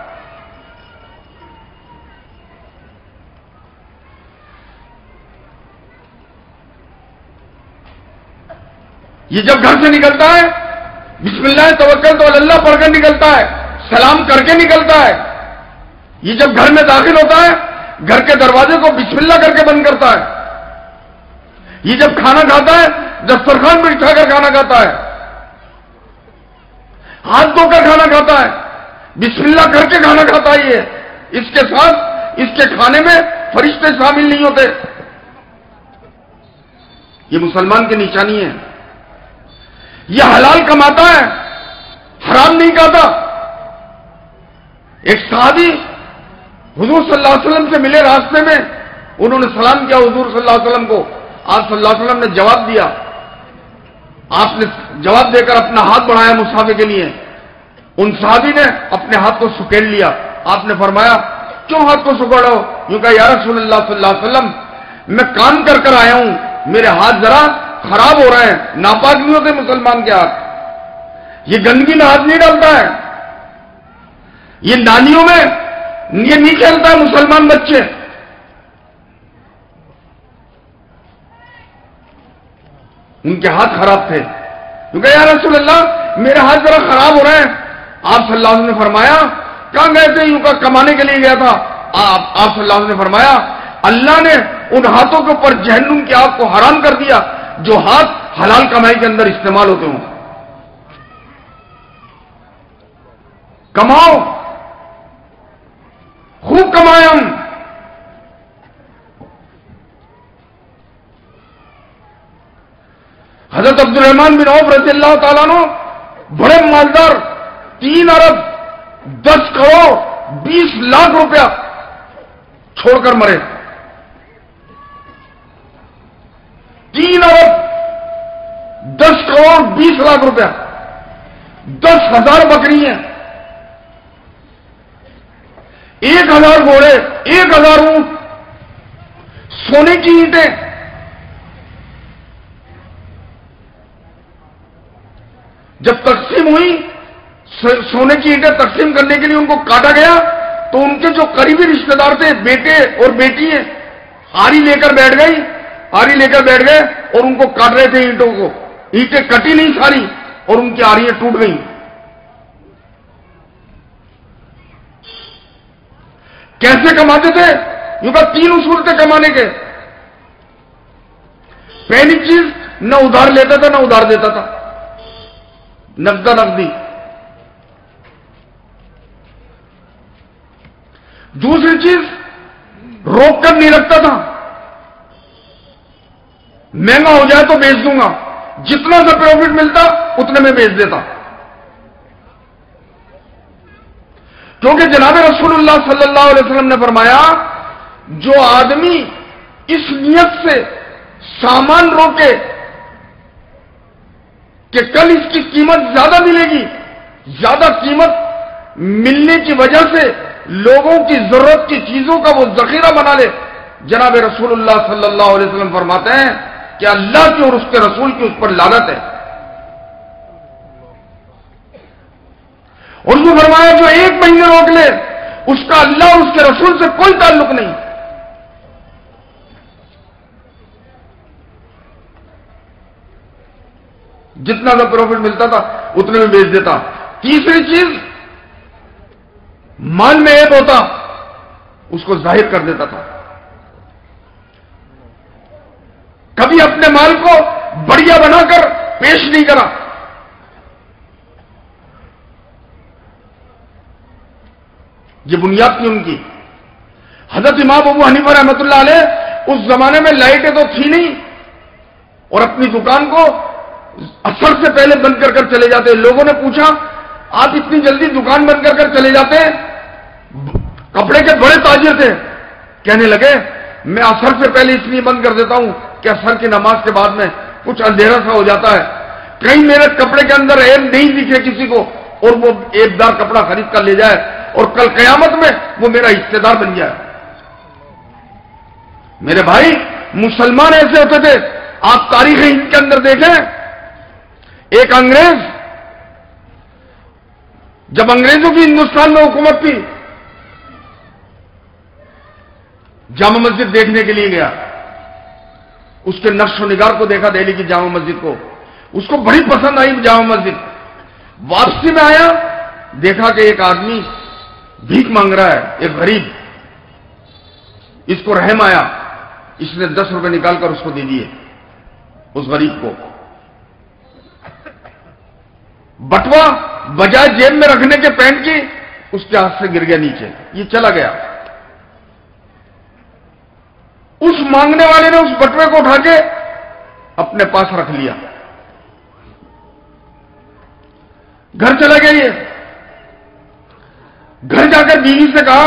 یہ جب گھر سے نکلتا ہے بسم اللہ توکلت علی اللہ پڑھ کر نکلتا ہے، سلام کر کے نکلتا ہے. یہ جب گھر میں داخل ہوتا ہے گھر کے دروازے کو بسم اللہ کر کے بند کرتا ہے. یہ جب کھانا کھاتا ہے دسترخوان پہ بٹھا کر کھانا کھاتا ہے، ہاتھ دھو کر کھانا کھاتا ہے، بسم اللہ کر کے کھانا کھاتا ہے. اس کے ساتھ اس کے کھانے میں فرشتے شامل نہیں ہوتے. یہ مسلمان کی نشانی ہے. یہ حلال کماتا ہے، حرام نہیں کھاتا. ایک صحابی حضور صلی اللہ علیہ وسلم سے ملے راستے میں، انہوں نے سلام کیا حضور صلی اللہ علیہ وسلم کو. آپ صلی اللہ علیہ وسلم نے جواب دیا. آپ نے جواب دے کر اپنا ہاتھ بڑھایا مصافحے کے لیے. ان صحابی نے اپنے ہاتھ کو سکیڑ لیا. آپ نے فرمایا کیوں ہاتھ کو سکیڑو؟ یوں کہا یا رسول اللہ صلی اللہ علیہ وسلم میں کام کر کر آیا ہوں، میرے ہاتھ ذرا خراب ہو رہے ہیں. ناپاک نہیں ہوتے مسلمان کے ہاتھ. یہ گندگی میں ہاتھ نہیں ڈالتا ہے، یہ نالیوں میں یہ نہیں کھیلتا ہے مسلمان بچے. ان کے ہاتھ خراب تھے. کیونکہ یا رسول اللہ میرے ہاتھ ذرا خراب ہو رہے ہیں. آپ صلی اللہ علیہ وسلم نے فرمایا کہاں گئے تھے؟ یوں کا کمانے کے لیے گیا تھا. آپ صلی اللہ علیہ وسلم نے فرمایا اللہ نے ان ہاتھوں کے اوپر جہنم کی آگ کو حرام کر دیا جو ہاتھ حلال کمائی کے اندر استعمال ہوتے ہوں. کماؤ، خوب کمائیں ہم. حضرت عبد الرحمن بن عوف رضی اللہ تعالیٰ عنہ بڑے مالدار، 3 ارب 10 کروڑ 20 لاکھ روپیہ چھوڑ کر مرے. 3 ارب 10 کروڑ 20 لاکھ روپیہ، 10,000 بکری ہیں، 1,000 گھوڑے، 1,000 اونٹ، سونے کی اینٹیں. جب تقسیم ہوئی سونے کی اینٹیں تقسیم کرنے کے لیے ان کو کاٹا گیا تو ان کے جو قریبی رشتہ دار تھے بیٹے اور بیٹی ہیں آری لے کر بیٹھ گئے اور ان کو کاٹ رہے تھے اینٹوں کو. اینٹیں کٹی نہیں ساری اور ان کی آریاں ٹوٹ گئیں. کیسے کماتے تھے؟ یوں کہ 3 اصول تھے کمانے کے. پہلی چیز نہ ادھار لیتا تھا نہ ادھار دیتا تھا، نقدہ نقدی. دوسری چیز روک کر نہیں رکھتا تھا، مہنگا ہو جائے تو بیچ دوں گا، جتنا سا پروفٹ ملتا اتنے میں بیچ دیتا. کیونکہ جناب رسول اللہ صلی اللہ علیہ وسلم نے فرمایا جو آدمی اس نیت سے سامان روکے کہ کل اس کی قیمت زیادہ ملے گی، زیادہ قیمت ملنے کی وجہ سے لوگوں کی ضرورت کی چیزوں کا وہ ذخیرہ بنا لے، جناب رسول اللہ صلی اللہ علیہ وسلم فرماتے ہیں کہ اللہ کی اور اس کے رسول کی اس پر لعنت ہے۔ اور جو فرمایا جو ایک مہینے روک لے اس کا اللہ اور اس کے رسول سے کوئی تعلق نہیں۔ جتنا کا پروفٹ ملتا تھا اتنے میں بیچ دیتا۔ تیسری چیز، مال میں عیب ہوتا اس کو ظاہر کر دیتا تھا، کبھی اپنے مال کو بڑھیا بنا کر پیش نہیں کرا۔ یہ بنیاد تھی ان کی۔ حضرت امام ابو حنیفہ رحمۃ اللہ علیہ اس زمانے میں لائٹیں تو تھی نہیں اور اپنی دکان کو اثر سے پہلے بند کر کر چلے جاتے۔ لوگوں نے پوچھا آپ اتنی جلدی دکان بند کر کر چلے جاتے ہیں؟ کپڑے کے بڑے تاجر تھے، کہنے لگے میں اثر سے پہلے اس لیے بند کر دیتا ہوں کہ اثر کی نماز کے بعد میں کچھ اندھیرا سا ہو جاتا ہے، کہیں میرے کپڑے کے اندر عیب نہیں دکھے کسی کو اور وہ عیب دار کپڑا خرید کر لے جائے اور کل قیامت میں وہ میرا حصے دار بن جائے۔ میرے بھائی مسلمان ایسے ہوتے تھے، آپ تاریخ ہند کے اندر دیکھیں، ایک انگریز جب انگریزوں کی ہندوستان میں حکومت تھی، جامع مسجد دیکھنے کے لیے گیا، اس کے نقش و نگار کو دیکھا دہلی کی جامع مسجد کو، اس کو بڑی پسند آئی جامع مسجد۔ واپسی میں آیا، دیکھا کہ ایک آدمی بھیک مانگ رہا ہے، ایک غریب، اس کو رحم آیا، اس نے 10 روپے نکال کر اس کو دے دیے، اس غریب کو۔ بٹوا بجائے جیب میں رکھنے کے پینٹ کی اس کے ہاتھ سے گر گیا نیچے، یہ چلا گیا۔ اس مانگنے والے نے اس بٹوے کو اٹھا کے اپنے پاس رکھ لیا، گھر چلا گیا۔ یہ گھر جا کر بیوی سے کہا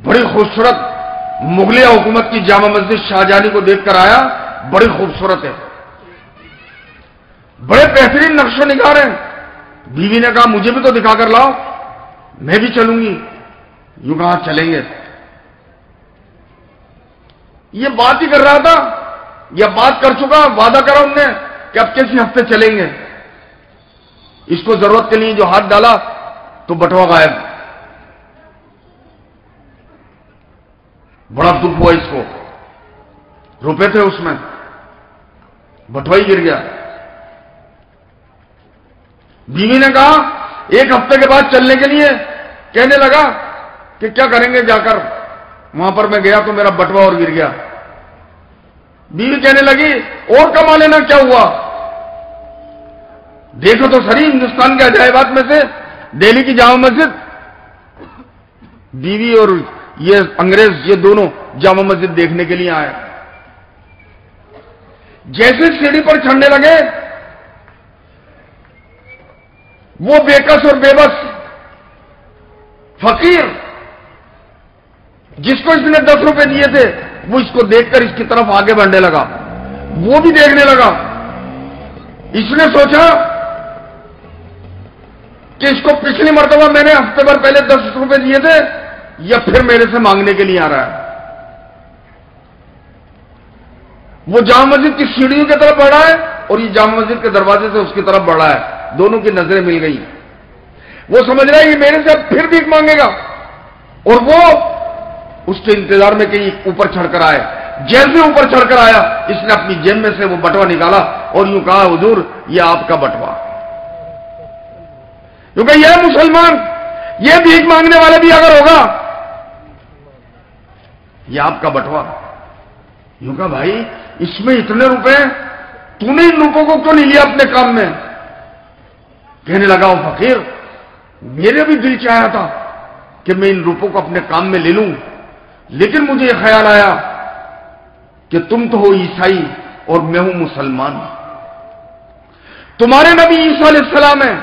بڑی خوبصورت مغلیہ حکومت کی جامع مسجد شاہجہانی کو دیکھ کر آیا، بڑی خوبصورت ہے، بڑے بہترین نقش و نگار ہیں۔ بیوی نے کہا مجھے بھی تو دکھا کر لاؤ، میں بھی چلوں گی۔ یوں کہا چلیں گے۔ یہ بات ہی کر رہا تھا، یہ بات کر چکا، وعدہ کرا ہم نے کہ اب کسی ہفتے چلیں گے۔ اس کو ضرورت کے لیے جو ہاتھ ڈالا تو بٹوا غائب۔ بڑا دکھ ہوا اس کو، روپے تھے اس میں، بٹوا ہی گر گیا۔ بیوی نے کہا ایک ہفتے کے بعد چلنے کے لیے، کہنے لگا کہ کیا کریں گے جا کر، وہاں پر میں گیا تو میرا بٹوا اور گر گیا۔ بیوی کہنے لگی اور کما لینا کیا ہوا، دیکھو تو سری ہندوستان کے عجائبات میں سے دہلی کی جامع مسجد۔ بیوی اور یہ انگریز یہ دونوں جامع مسجد دیکھنے کے لیے آئے۔ جیسے سیڑھی پر چڑھنے لگے، وہ بے کس اور بے بس فقیر جس کو اس نے 10 روپے دیے تھے، وہ اس کو دیکھ کر اس کی طرف آگے بڑھنے لگا، وہ بھی دیکھنے لگا۔ اس نے سوچا کہ اس کو پچھلی مرتبہ میں نے ہفتے بھر پہلے 10 روپے دیے تھے، یا پھر میرے سے مانگنے کے لیے آ رہا ہے۔ وہ جامع مسجد کی سیڑھیوں کی طرف بڑھا ہے اور یہ جامع مسجد کے دروازے سے اس کی طرف بڑھا ہے، دونوں کی نظریں مل گئی۔ وہ سمجھ رہا ہے یہ میرے سے پھر بھیک مانگے گا، اور وہ اس کے انتظار میں کہیں اوپر چڑھ کر آئے۔ جیسے اوپر چڑھ کر آیا، اس نے اپنی جیب میں سے وہ بٹوا نکالا اور یوں کہا حضور یہ آپ کا بٹوا۔ کیونکہ یہ مسلمان، یہ بھیک مانگنے والے بھی اگر ہوگا، یہ آپ کا بٹوا۔ یوں کہا بھائی اس میں اتنے روپے، تو نے ان روپوں کو کیوں نہیں لیا اپنے کام میں؟ کہنے لگا وہ فقیر میرے بھی دل چاہا تھا کہ میں ان روپوں کو اپنے کام میں لے لوں، لیکن مجھے یہ خیال آیا کہ تم تو ہو عیسائی اور میں ہوں مسلمان، تمہارے نبی عیسیٰ علیہ السلام ہیں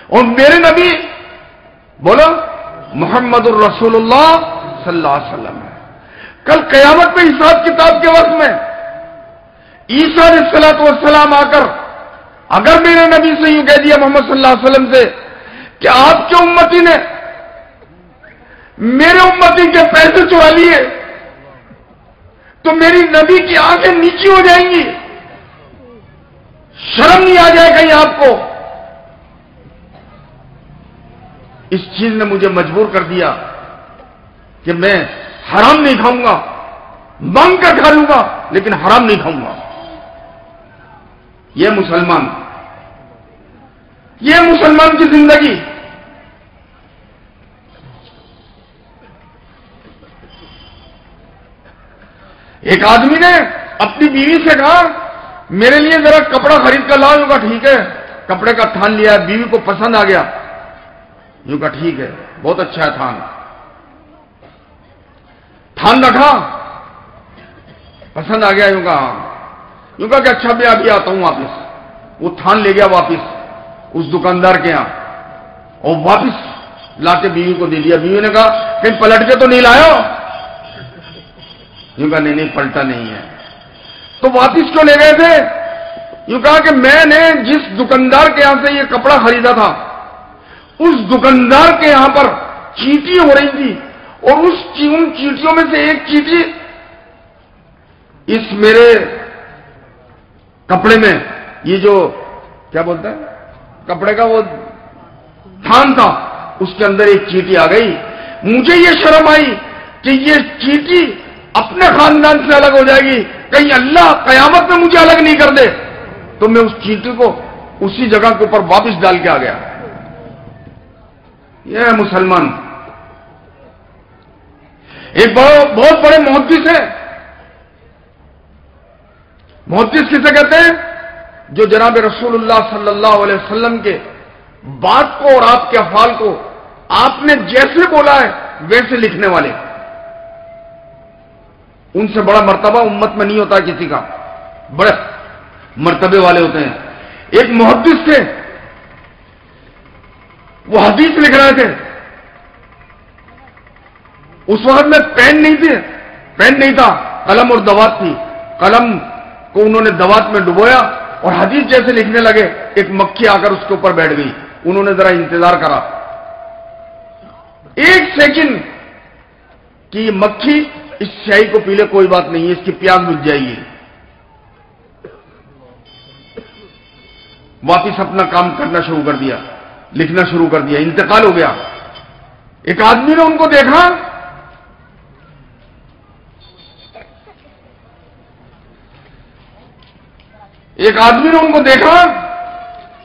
اور میرے نبی بولو محمد الرسول اللہ صلی اللہ علیہ وسلم ہے. کل قیامت میں حساب کتاب کے وقت میں عیسیٰ علیہ الصلوۃ والسلام آ کر اگر میرے نبی سے یوں کہہ دیا محمد صلی اللہ علیہ وسلم سے کہ آپ کے امتی نے میرے امتی کے پیسے چرا لیے تو میری نبی کی آنکھیں نیچی ہو جائیں گی, شرم نہیں آ جائے کہیں آپ کو؟ اس چیز نے مجھے مجبور کر دیا کہ میں حرام نہیں کھاؤں گا, مانگ کر کھا لوں گا لیکن حرام نہیں کھاؤں گا. یہ مسلمان کی زندگی. ایک آدمی نے اپنی بیوی سے کہا میرے لیے ذرا کپڑا خرید کر لاؤ. یوں کہا ٹھیک ہے. کپڑے کا تھان لیا, بیوی کو پسند آ گیا. یوں کہا ٹھیک ہے, بہت اچھا ہے تھان رکھا, پسند آ گیا. یوں کہا کہ اچھا میں ابھی آتا ہوں واپس. وہ تھان لے گیا واپس اس دکاندار کے یہاں اور واپس لا کے بیوی کو دے دیا. بیوی نے کہا کہیں پلٹ کے تو نہیں لایا؟ یوں کہا نہیں پلٹا نہیں ہے. تو واپس کیوں لے گئے تھے؟ یوں کہا کہ میں نے جس دکاندار کے یہاں سے یہ کپڑا خریدا تھا اس دکاندار کے یہاں پر چیٹی ہو رہی تھی اور ان چیٹیوں میں سے ایک چیٹی اس میرے کپڑے میں, یہ جو کیا بولتا ہے کپڑے کا وہ تھان تھا, اس کے اندر ایک چیٹی آ گئی. مجھے یہ شرم آئی کہ یہ چیٹی اپنے خاندان سے الگ ہو جائے گی, کہیں اللہ قیامت میں مجھے الگ نہیں کر دے. تو میں اس چیٹی کو اسی جگہ کے اوپر واپس ڈال کے آ گیا. یہ ہے مسلمان. ایک بہت بڑے محدث ہیں. محدث کسے کہتے ہیں؟ جو جناب رسول اللہ صلی اللہ علیہ وسلم کے بات کو اور آپ کے افعال کو آپ نے جیسے بولا ہے ویسے لکھنے والے. ان سے بڑا مرتبہ امت میں نہیں ہوتا کسی کا, بڑے مرتبے والے ہوتے ہیں. ایک محدث تھے, وہ حدیث لکھ رہے تھے. اس وقت میں پین نہیں تھا, قلم اور دوات تھی. قلم کو انہوں نے دوات میں ڈبویا اور حدیث جیسے لکھنے لگے. ایک مکھی آ کر اس کے اوپر بیٹھ گئی. انہوں نے ذرا انتظار کرا, ایک سیکنڈ کہ یہ مکھی اس سیاہی کو پی لے, کوئی بات نہیں ہے, اس کی پیاس بجھ جائے گی. واپس اپنا کام کرنا شروع کر دیا, لکھنا شروع کر دیا. انتقال ہو گیا. ایک آدمی نے ان کو دیکھا,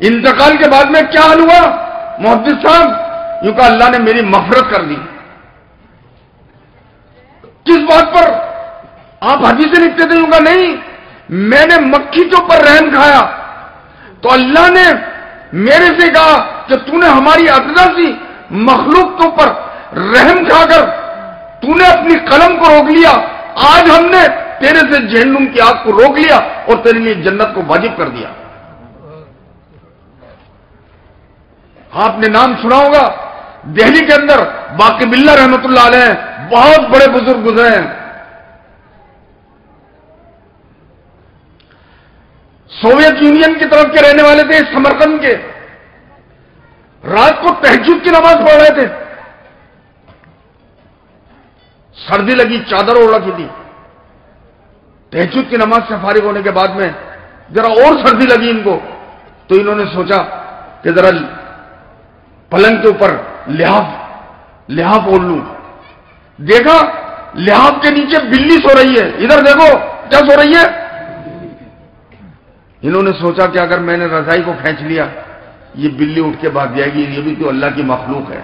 انتقال کے بعد میں کیا حال ہوا؟ محدث صاحب یوں کہا اللہ نے میری مغفرت کر دی. کس بات پر؟ آپ حدیثیں لکھتے تھے. یوں کہا نہیں, میں نے مکھی کے اوپر رحم کھایا تو اللہ نے میرے سے کہا کہ تو نے ہماری ادنا سی مخلوق کے اوپر رحم کھا کر تو نے اپنی قلم کو روک لیا. آج ہم نے تیرے سے جہنم کی آگ کو روک لیا اور تیرے لیے جنت کو واجب کر دیا. آپ نے نام سنا ہوگا, دہلی کے اندر باقی باللہ رحمت اللہ علیہ بہت بڑے بزرگ گزرے ہیں. سوویت یونین کی طرف کے رہنے والے تھے, سمرقند کے. رات کو تہجد کی نماز پڑھ رہے تھے. سردی لگی, چادر اوڑھ رکھی تھی. تہجد کی نماز سے فارغ ہونے کے بعد میں ذرا اور سردی لگی ان کو, تو انہوں نے سوچا کہ ذرا پلنگ کے اوپر لحاف اوڑھ لوں. دیکھا لحاف کے نیچے بلی سو رہی ہے. ادھر دیکھو کیا سو رہی ہے. انہوں نے سوچا کہ اگر میں نے رضائی کو کھینچ لیا یہ بلی اٹھ کے بھاگ جائے گی, یہ بھی تو اللہ کی مخلوق ہے.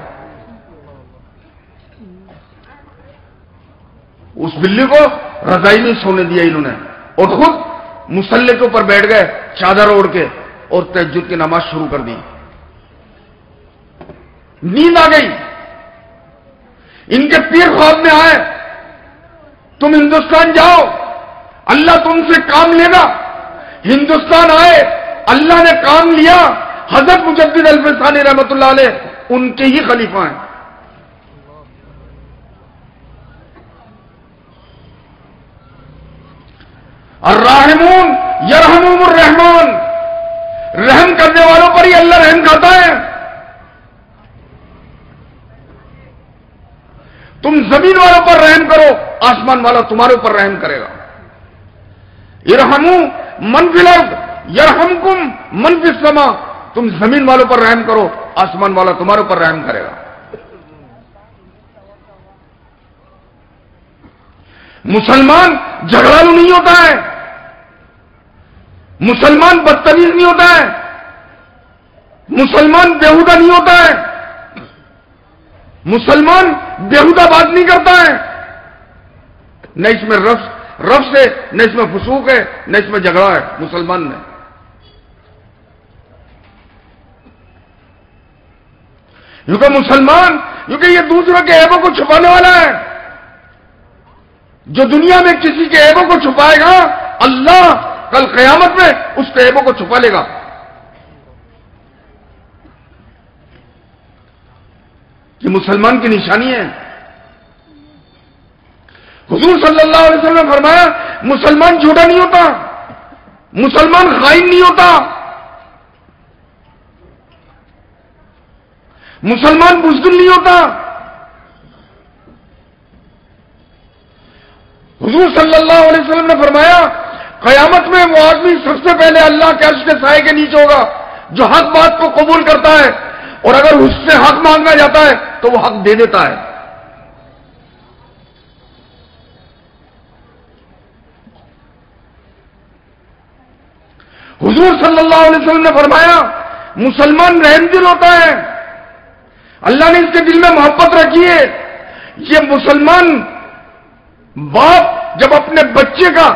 اس بلی کو رضائی میں سونے دیا انہوں نے اور خود مصلی کے اوپر بیٹھ گئے چادر اوڑھ کے اور تہجد کی نماز شروع کر دی. نیند آ گئی. ان کے پیر خواب میں آئے, تم ہندوستان جاؤ, اللہ تم سے کام لینا. ہندوستان آئے, اللہ نے کام لیا. حضرت مجدد الفسانی رحمت اللہ علیہ ان کے ہی خلیفہ ہیں. الراحمون یرحمہم الرحمن، رحم کرنے والوں پر ہی اللہ رحم کرتا ہے. تم زمین والوں پر رحم کرو، آسمان والا تمہارے اوپر رحم کرے گا. ارحموا من فی الارض یرحمکم من فی السماء، تم زمین والوں پر رحم کرو، آسمان والا تمہارے اوپر رحم کرے گا. مسلمان جھگڑالو نہیں ہوتا ہے، مسلمان بدتمیز نہیں ہوتا ہے، مسلمان بیہودہ نہیں ہوتا ہے، مسلمان بیہودہ بات نہیں کرتا ہے. نہ اس میں رفض ہے، نہ اس میں فسوق ہے، نہ اس میں جھگڑا ہے مسلمان میں. کیونکہ مسلمان، کیونکہ یہ دوسروں کے عیبوں کو چھپانے والا ہے. جو دنیا میں کسی کے عیبوں کو چھپائے گا، اللہ کل قیامت میں اس کے عیبوں کو چھپا لے گا. یہ مسلمان کی نشانی ہے. حضور صلی اللہ علیہ وسلم نے فرمایا مسلمان جھوٹا نہیں ہوتا، مسلمان خائن نہیں ہوتا، مسلمان بزدل نہیں ہوتا. حضور صلی اللہ علیہ وسلم نے فرمایا قیامت میں وہ آدمی سب سے پہلے اللہ کے عرش کے سائے کے نیچے ہوگا جو حق بات کو قبول کرتا ہے، اور اگر اس سے حق مانگا جاتا ہے تو وہ حق دے دیتا ہے. حضور صلی اللہ علیہ وسلم نے فرمایا مسلمان رحم دل ہوتا ہے، اللہ نے اس کے دل میں محبت رکھی ہے. یہ مسلمان باپ جب اپنے بچے کا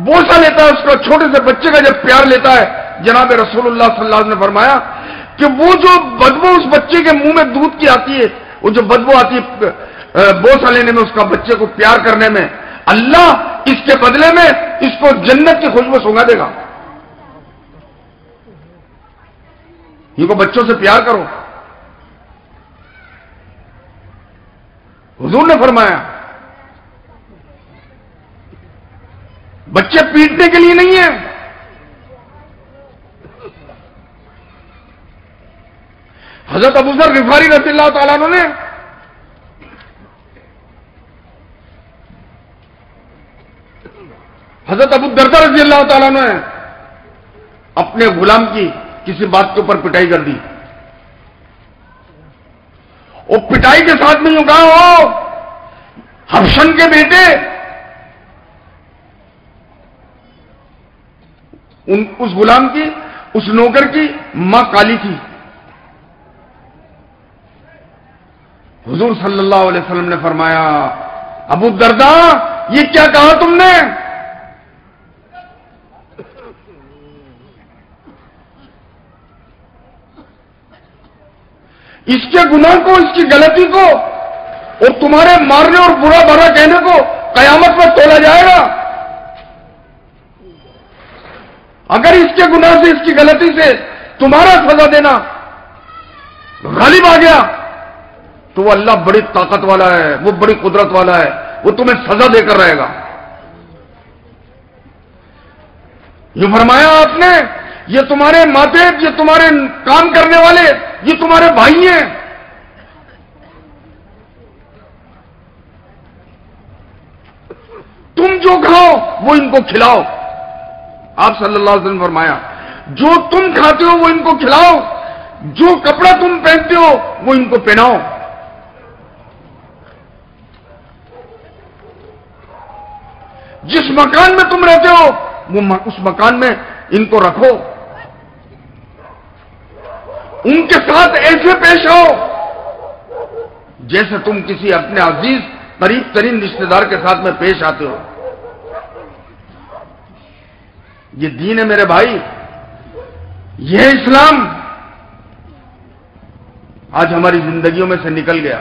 بوسہ لیتا ہے، اس کا چھوٹے سے بچے کا جب پیار لیتا ہے، جناب رسول اللہ صلی اللہ علیہ وسلم نے فرمایا کہ وہ جو بدبو اس بچے کے منہ میں دودھ کی آتی ہے، وہ جو بدبو آتی ہے بوسہ لینے میں، اس کا بچے کو پیار کرنے میں، اللہ اس کے بدلے میں اس کو جنت کی خوشبو سونگا دے گا. یہ کو بچوں سے پیار کرو. حضور نے فرمایا بچے پیٹنے کے لیے نہیں ہیں. حضرت ابو ذر غفاری رضی اللہ تعالیٰ عنہ نے حضرت ابو الدرداء رضی اللہ تعالیٰ عنہ نے اپنے غلام کی کسی بات کے اوپر پٹائی کر دی. وہ پٹائی کے ساتھ میں یوں کہا ہو حبشن کے بیٹے، اس غلام کی، اس نوکر کی ماں کالی تھی. حضور صلی اللہ علیہ وسلم نے فرمایا ابو الدرداء یہ کیا کہا تم نے؟ اس کے گناہ کو، اس کی غلطی کو اور تمہارے مارنے اور برا بھرا کہنے کو قیامت میں تولا جائے گا. اگر اس کے گناہ سے، اس کی غلطی سے تمہارا سزا دینا غالب آ گیا تو وہ اللہ بڑی طاقت والا ہے، وہ بڑی قدرت والا ہے، وہ تمہیں سزا دے کر رہے گا. یہ فرمایا آپ نے یہ تمہارے ماتحت، یہ تمہارے کام کرنے والے، یہ تمہارے بھائی ہیں. تم جو کھاؤ وہ ان کو کھلاؤ. آپ صلی اللہ علیہ وسلم نے فرمایا جو تم کھاتے ہو وہ ان کو کھلاؤ، جو کپڑا تم پہنتے ہو وہ ان کو پہناؤ. جس مکان میں تم رہتے ہو وہ اس مکان میں ان کو رکھو. ان کے ساتھ ایسے پیش آؤ جیسے تم کسی اپنے عزیز قریب ترین رشتہ دار کے ساتھ میں پیش آتے ہو. یہ دین ہے میرے بھائی، یہ اسلام آج ہماری زندگیوں میں سے نکل گیا.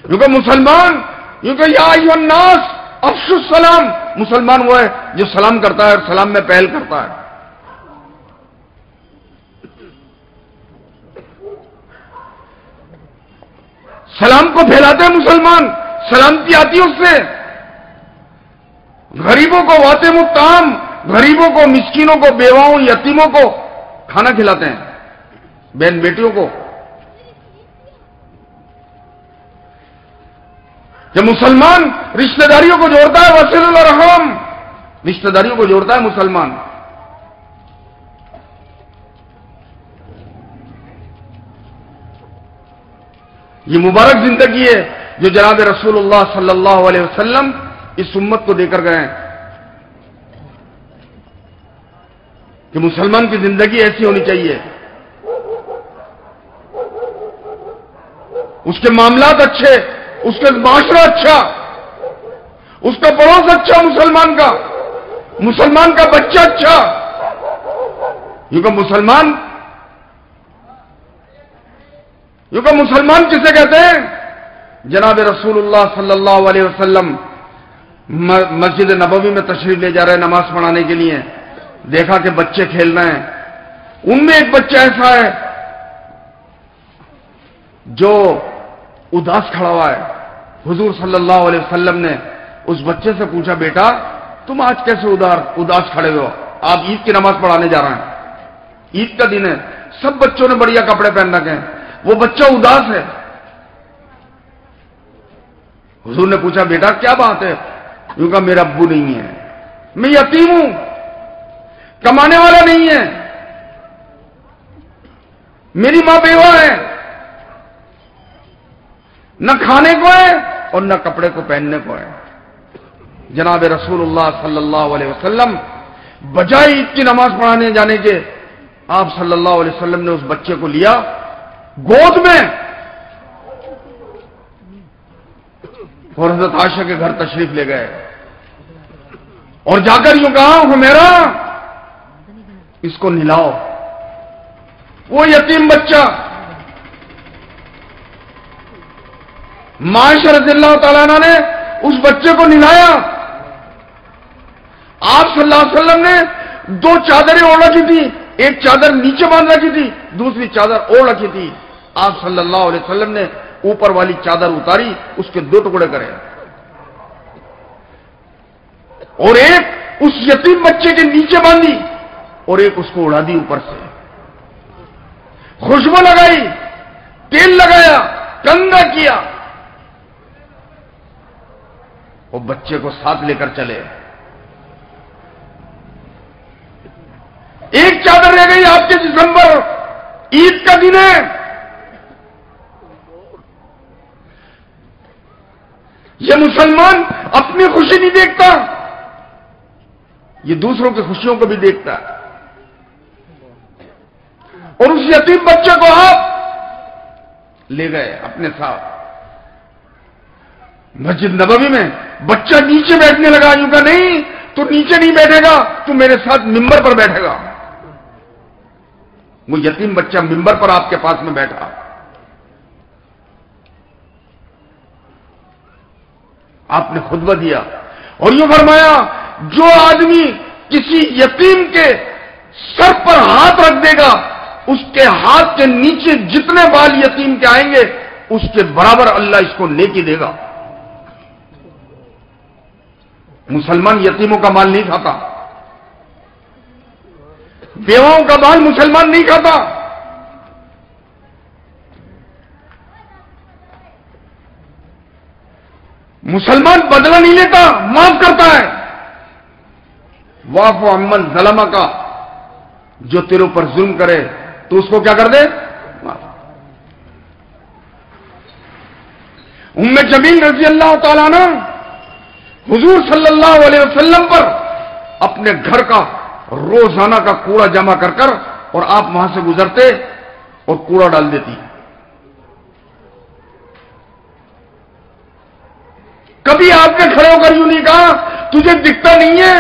کیونکہ مسلمان، کیونکہ یا ایھا الناس افشوا السلام، مسلمان وہ ہے جو سلام کرتا ہے اور سلام میں پہل کرتا ہے. سلام کو پھیلاتے ہیں مسلمان، سلامتی آتی ہے اس سے. غریبوں کو واتم الطعام، غریبوں کو، مسکینوں کو، بیواؤں، یتیموں کو کھانا کھلاتے ہیں، بہن بیٹیوں کو. کہ مسلمان رشتہ داریوں کو جوڑتا ہے، وصل الرحم، رشتہ داریوں کو جوڑتا ہے مسلمان. یہ مبارک زندگی ہے جو جناب رسول اللہ صلی اللہ علیہ وسلم اس امت کو دے کر گئے ہیں کہ مسلمان کی زندگی ایسی ہونی چاہیے، اس کے معاملات اچھے، اس کا معاشرہ اچھا، اس کا پڑوس اچھا، مسلمان کا بچہ اچھا. کیونکہ مسلمان کسے کہتے ہیں؟ جناب رسول اللہ صلی اللہ علیہ وسلم مسجد نبوی میں تشریف لے جا رہے ہیں نماز پڑھانے کے لیے. دیکھا کہ بچے کھیل رہے ہیں، ان میں ایک بچہ ایسا ہے جو اداس کھڑا ہوا ہے. حضور صلی اللہ علیہ وسلم نے اس بچے سے پوچھا، بیٹا تم آج کیسے اداس کھڑے ہو؟ آپ عید کی نماز پڑھانے جا رہے ہیں، عید کا دن ہے، سب بچوں نے بڑھیا کپڑے پہن رکھے ہیں، وہ بچہ اداس ہے. حضور نے پوچھا، بیٹا کیا بات ہے؟ یوں کہا، میرا ابو نہیں ہے، میں یتیم ہوں، کمانے والا نہیں ہے، میری ماں بیوہ ہے، نہ کھانے کو ہے اور نہ کپڑے کو پہننے کو ہے. جناب رسول اللہ صلی اللہ علیہ وسلم بجائے عید کی نماز پڑھانے جانے کے، آپ صلی اللہ علیہ وسلم نے اس بچے کو لیا گود میں اور حضرت عائشہ کے گھر تشریف لے گئے اور جا کر یوں کہا، حمیرہ اس کو نہلاؤ. وہ یتیم بچہ معاشر رضی اللہ تعالیٰ عنہ نے اس بچے کو نہلایا. آپ صلی اللہ علیہ وسلم نے 2 چادریں اوڑھ رکھی تھی، ایک چادر نیچے باندھ رکھی تھی، دوسری چادر اوڑھ رکھی تھی. آپ صلی اللہ علیہ وسلم نے اوپر والی چادر اتاری، اس کے 2 ٹکڑے کرے اور ایک اس یتیم بچے کے نیچے باندھی اور ایک اس کو اڑا دی اوپر سے. خوشبو لگائی، تیل لگایا، کنگا کیا، اور بچے کو ساتھ لے کر چلے. ایک چادر رہ گئی آپ کے جسم پر، عید کا دن ہے. یہ مسلمان اپنی خوشی نہیں دیکھتا، یہ دوسروں کی خوشیوں کو بھی دیکھتا ہے. اور اس یتیم بچے کو آپ لے گئے اپنے ساتھ مسجد نبوی میں. بچہ نیچے بیٹھنے لگا، یوں کہا، نہیں تو نیچے نہیں بیٹھے گا، تو میرے ساتھ ممبر پر بیٹھے گا. وہ یتیم بچہ ممبر پر آپ کے پاس میں بیٹھا. آپ نے خطبہ دیا اور یوں فرمایا، جو آدمی کسی یتیم کے سر پر ہاتھ رکھ دے گا، اس کے ہاتھ کے نیچے جتنے بال یتیم کے آئیں گے، اس کے برابر اللہ اس کو نیکی دے گا. مسلمان یتیموں کا مال نہیں کھاتا، بیواؤں کا مال مسلمان نہیں کھاتا. مسلمان بدلہ نہیں لیتا، معاف کرتا ہے. واف عمن ظلم کا، جو تیرے اوپر ظلم کرے تو اس کو کیا کر دے؟ معاف. ام جمیل رضی اللہ تعالیٰ عنہ حضور صلی اللہ علیہ وسلم پر اپنے گھر کا روزانہ کا کوڑا جمع کر کر، اور آپ وہاں سے گزرتے اور کوڑا ڈال دیتی. کبھی آپ نے کھڑے ہو کر یوں نہیں کہا، تجھے دکھتا نہیں ہے؟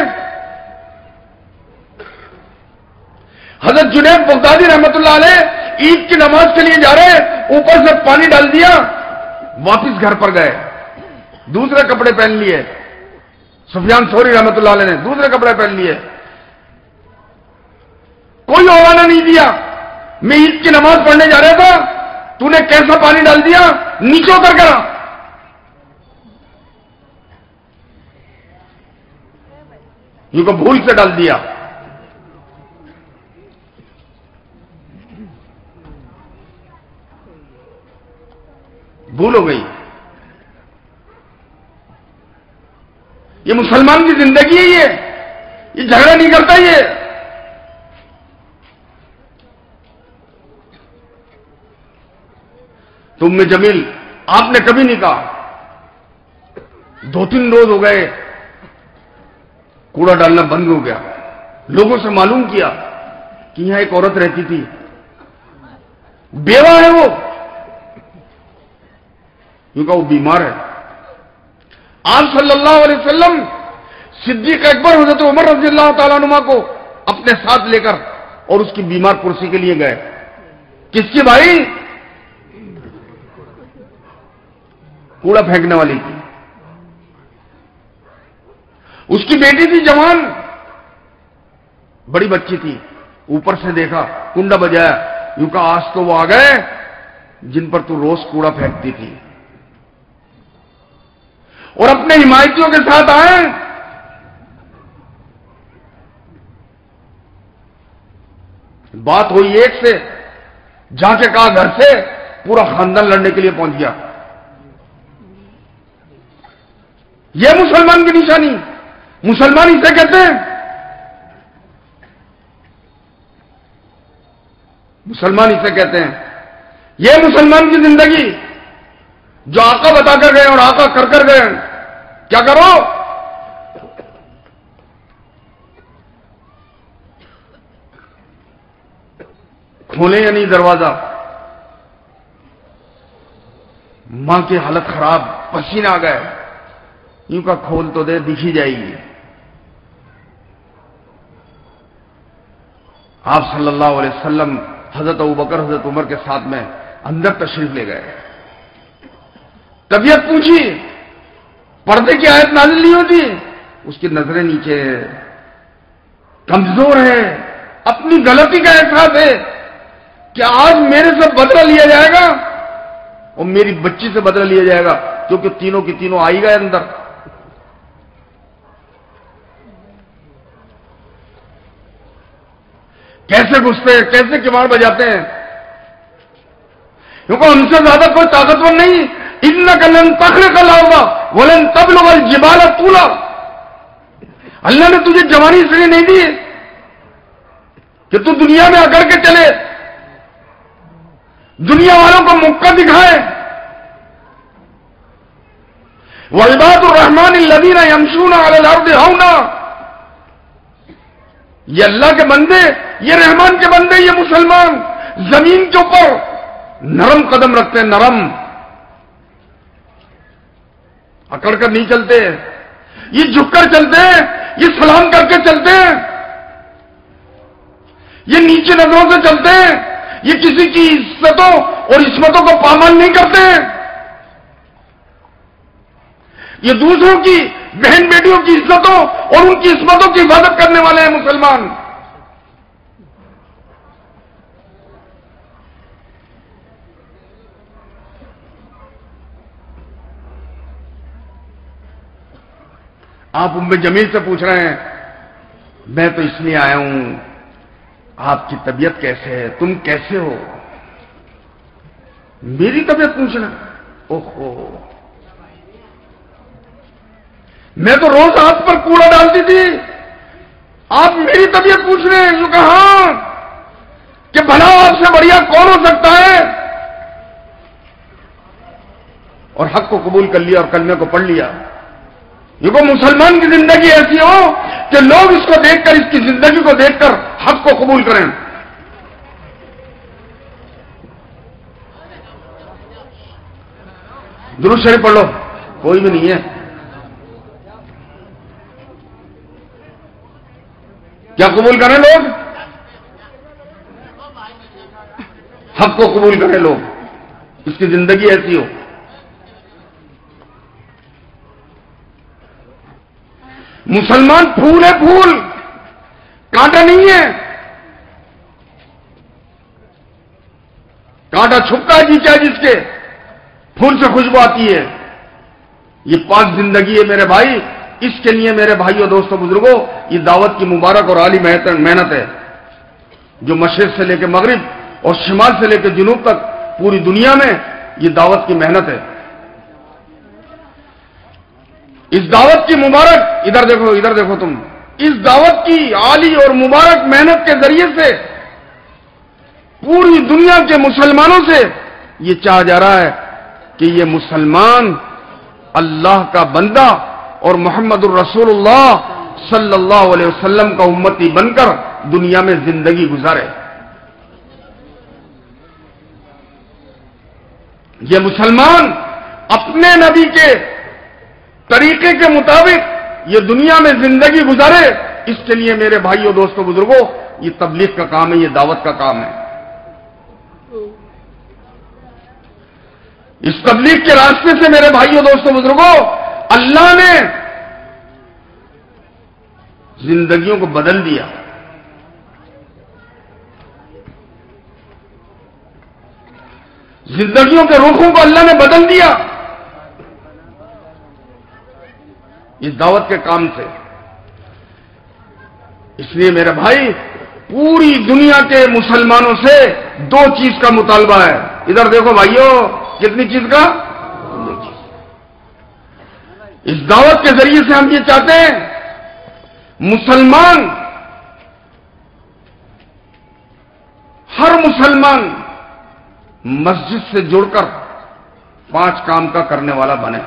حضرت جنید بغدادی رحمت اللہ علیہ عید کی نماز کے لیے جا رہے، اوپر سے پانی ڈال دیا، واپس گھر پر گئے، دوسرے کپڑے پہن لیے. سفیان ثوری رحمت اللہ علیہ نے دوسرے کپڑے پہن لیے، کوئی حوالہ نہیں دیا. میں عید کی نماز پڑھنے جا رہا تھا، تو نے کیسا پانی ڈال دیا؟ نیچے اتر کر یوں کو بھول سے ڈال دیا. بھول ہو گئی. یہ مسلمان کی زندگی ہے، یہ جھگڑا نہیں کرتا. یہ تم میں جمیل آپ نے کبھی نہیں کہا 2-3 روز ہو گئے کوڑا ڈالنا بند ہو گیا. لوگوں سے معلوم کیا کہ یہاں ایک عورت رہتی تھی، بیوہ ہے، وہ یوں کہا وہ بیمار ہے. آپ صلی اللہ علیہ وسلم صدیق اکبر حضرت عمر رضی اللہ تعالیٰ عنہ کو اپنے ساتھ لے کر اور اس کی بیمار کرسی کے لیے گئے. کس کی بھائی؟ کوڑا پھینکنے والی کی. اس کی بیٹی تھی جوان، بڑی بچی تھی. اوپر سے دیکھا، کنڈا بجایا، یوں کہا آج تو وہ آ گئے جن پر تو روز کوڑا پھینکتی تھی اور اپنے حمایتیوں کے ساتھ آئے. بات ہوئی ایک سے، جا کے کہا گھر سے پورا خاندان لڑنے کے لیے پہنچ گیا. یہ مسلمان کی نشانی، مسلمان اسے کہتے ہیں. مسلمان اسے کہتے ہیں. یہ مسلمان کی زندگی جو آقا بتا کر گئے اور آقا کر گئے. کیا کرو؟ کھولیں یا نہیں دروازہ؟ ماں کی حالت خراب، پسینہ آ گئے. یوں کا کھول تو دے، دکھی جائے گی. آپ صلی اللہ علیہ وسلم حضرت ابوبکر حضرت عمر کے ساتھ میں اندر تشریف لے گئے. طبیعت پوچھی، پردے کی آیت نازل نہیں ہوتی. اس کی نظریں نیچے، کمزور ہے، اپنی غلطی کا احساس ہے کہ آج میرے سے بدلہ لیا جائے گا اور میری بچی سے بدلہ لیا جائے گا، کیونکہ تینوں کی تینوں آئی گئے اندر. کیسے گھستے ہیں، کیسے کماڑ بجاتے ہیں. کیونکہ ہم سے زیادہ کوئی طاقتور نہیں. اِنَّكَ لَن تَخْرِقَ الْأَرْضَ وَلَن تَبْلُغَ الْجِبَالَ طُولًا. اللہ نے تجھے جوانی اس لیے نہیں دی کہ تو دنیا میں اکڑ کے چلے، دنیا والوں کو مکہ دکھائے. وَعِبَادُ الرَّحْمَنِ الَّذِينَ يَمْشُونَ عَلَى الْأَرْضِ هَوْنًا. یہ اللہ کے بندے، یہ رحمان کے بندے، یہ مسلمان زمین کے اوپر نرم قدم رکھتے ہیں. نرم، اکڑ کر نہیں چلتے. یہ جھک کر چلتے ہیں، یہ سلام کر کے چلتے ہیں، یہ نیچے نظروں سے چلتے ہیں، یہ کسی کی عزتوں اور عصمتوں کو پامال نہیں کرتے. یہ دوسروں کی بہن بیٹیوں کی عزتوں اور ان کی عصمتوں کی حفاظت کرنے والے ہیں مسلمان. آپ ام جمیل سے پوچھ رہے ہیں میں تو اس لیے آیا ہوں آپ کی طبیعت کیسے ہے، تم کیسے ہو. میری طبیعت پوچھنا؟ اوہو، میں تو روز ہاتھ پر کوڑا ڈالتی تھی، آپ میری طبیعت پوچھ رہے ہیں. جو کہا کہ بھلا آپ سے بڑھیا کون ہو سکتا ہے. اور حق کو قبول کر لیا اور کلمے کو پڑھ لیا. یہ کو مسلمان کی زندگی ایسی ہو کہ لوگ اس کو دیکھ کر، اس کی زندگی کو دیکھ کر حق کو قبول کریں. درود شریف پڑھ لو. کوئی بھی نہیں ہے. کیا قبول کریں لوگ؟ حق کو قبول کریں لوگ. اس کی زندگی ایسی ہو. مسلمان پھول ہے، پھول، کانٹا نہیں ہے. کانٹا چھپتا ہے جی چاہے جس کے، پھول سے خوشبو آتی ہے۔ یہ پاک زندگی ہے میرے بھائی، اس کے لیے میرے بھائیوں دوستوں بزرگوں یہ دعوت کی مبارک اور عالی محنت ہے، جو مشرق سے لے کے مغرب اور شمال سے لے کے جنوب تک پوری دنیا میں یہ دعوت کی محنت ہے۔ اس دعوت کی مبارک، ادھر دیکھو تم، اس دعوت کی عالی اور مبارک محنت کے ذریعے سے پوری دنیا کے مسلمانوں سے یہ چاہا جا رہا ہے کہ یہ مسلمان اللہ کا بندہ اور محمد الرسول اللہ صلی اللہ علیہ وسلم کا امتی بن کر دنیا میں زندگی گزارے۔ یہ مسلمان اپنے نبی کے طریقے کے مطابق یہ دنیا میں زندگی گزارے، اس کے لیے میرے بھائیوں دوستوں بزرگوں یہ تبلیغ کا کام ہے، یہ دعوت کا کام ہے۔ اس تبلیغ کے راستے سے میرے بھائیوں دوستوں بزرگوں اللہ نے زندگیوں کو بدل دیا۔ زندگیوں کے رخوں کو اللہ نے بدل دیا اس دعوت کے کام سے۔ اس لیے میرے بھائی پوری دنیا کے مسلمانوں سے دو چیز کا مطالبہ ہے۔ ادھر دیکھو بھائیوں، کتنی چیز کا؟ دو چیز۔ اس دعوت کے ذریعے سے ہم یہ چاہتے ہیں مسلمان، ہر مسلمان مسجد سے جڑ کر 5 کام کا کرنے والا بنے۔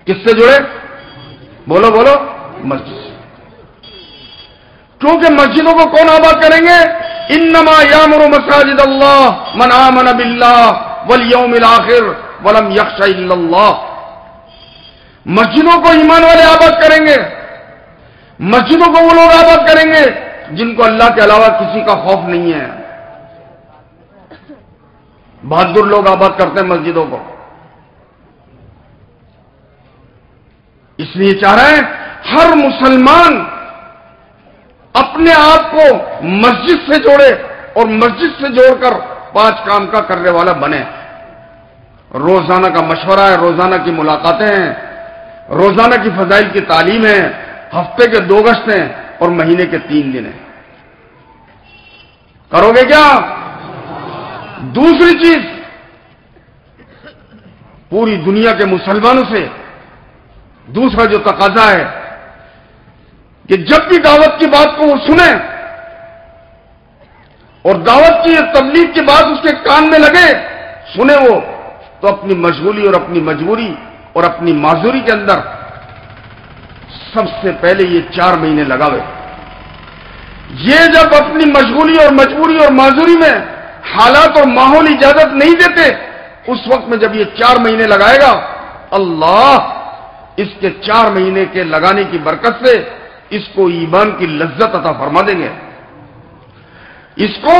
کس سے جڑے؟ بولو مسجد سے۔ کیونکہ مسجدوں کو کون آباد کریں گے؟ انما یامر مساجد اللہ من آمن باللہ والیوم الاخر ولم یخش الا اللہ۔ مسجدوں کو ایمان والے آباد کریں گے، مسجدوں کو وہ لوگ آباد کریں گے جن کو اللہ کے علاوہ کسی کا خوف نہیں ہے۔ بہادر لوگ آباد کرتے ہیں مسجدوں کو، اس لیے چاہ رہے ہیں ہر مسلمان اپنے آپ کو مسجد سے جوڑے اور مسجد سے جوڑ کر 5 کام کا کرنے والا بنے۔ روزانہ کا مشورہ ہے، روزانہ کی ملاقاتیں ہیں، روزانہ کی فضائل کی تعلیم ہے، ہفتے کے 2 گشت ہیں اور مہینے کے 3 دن ہیں۔ کرو گے کیا؟ دوسری چیز، پوری دنیا کے مسلمانوں سے دوسرا جو تقاضا ہے کہ جب بھی دعوت کی بات کو وہ سنیں اور دعوت کی تبلیغ کی بات اس کے کان میں لگے، سنے وہ، تو اپنی مشغولی اور اپنی مجبوری اور اپنی معذوری کے اندر سب سے پہلے یہ 4 مہینے لگاوے۔ یہ جب اپنی مشغولی اور مجبوری اور معذوری میں حالات اور ماحول اجازت نہیں دیتے، اس وقت میں جب یہ 4 مہینے لگائے گا، اللہ اس کے 4 مہینے کے لگانے کی برکت سے اس کو ایمان کی لذت عطا فرما دیں گے۔ اس کو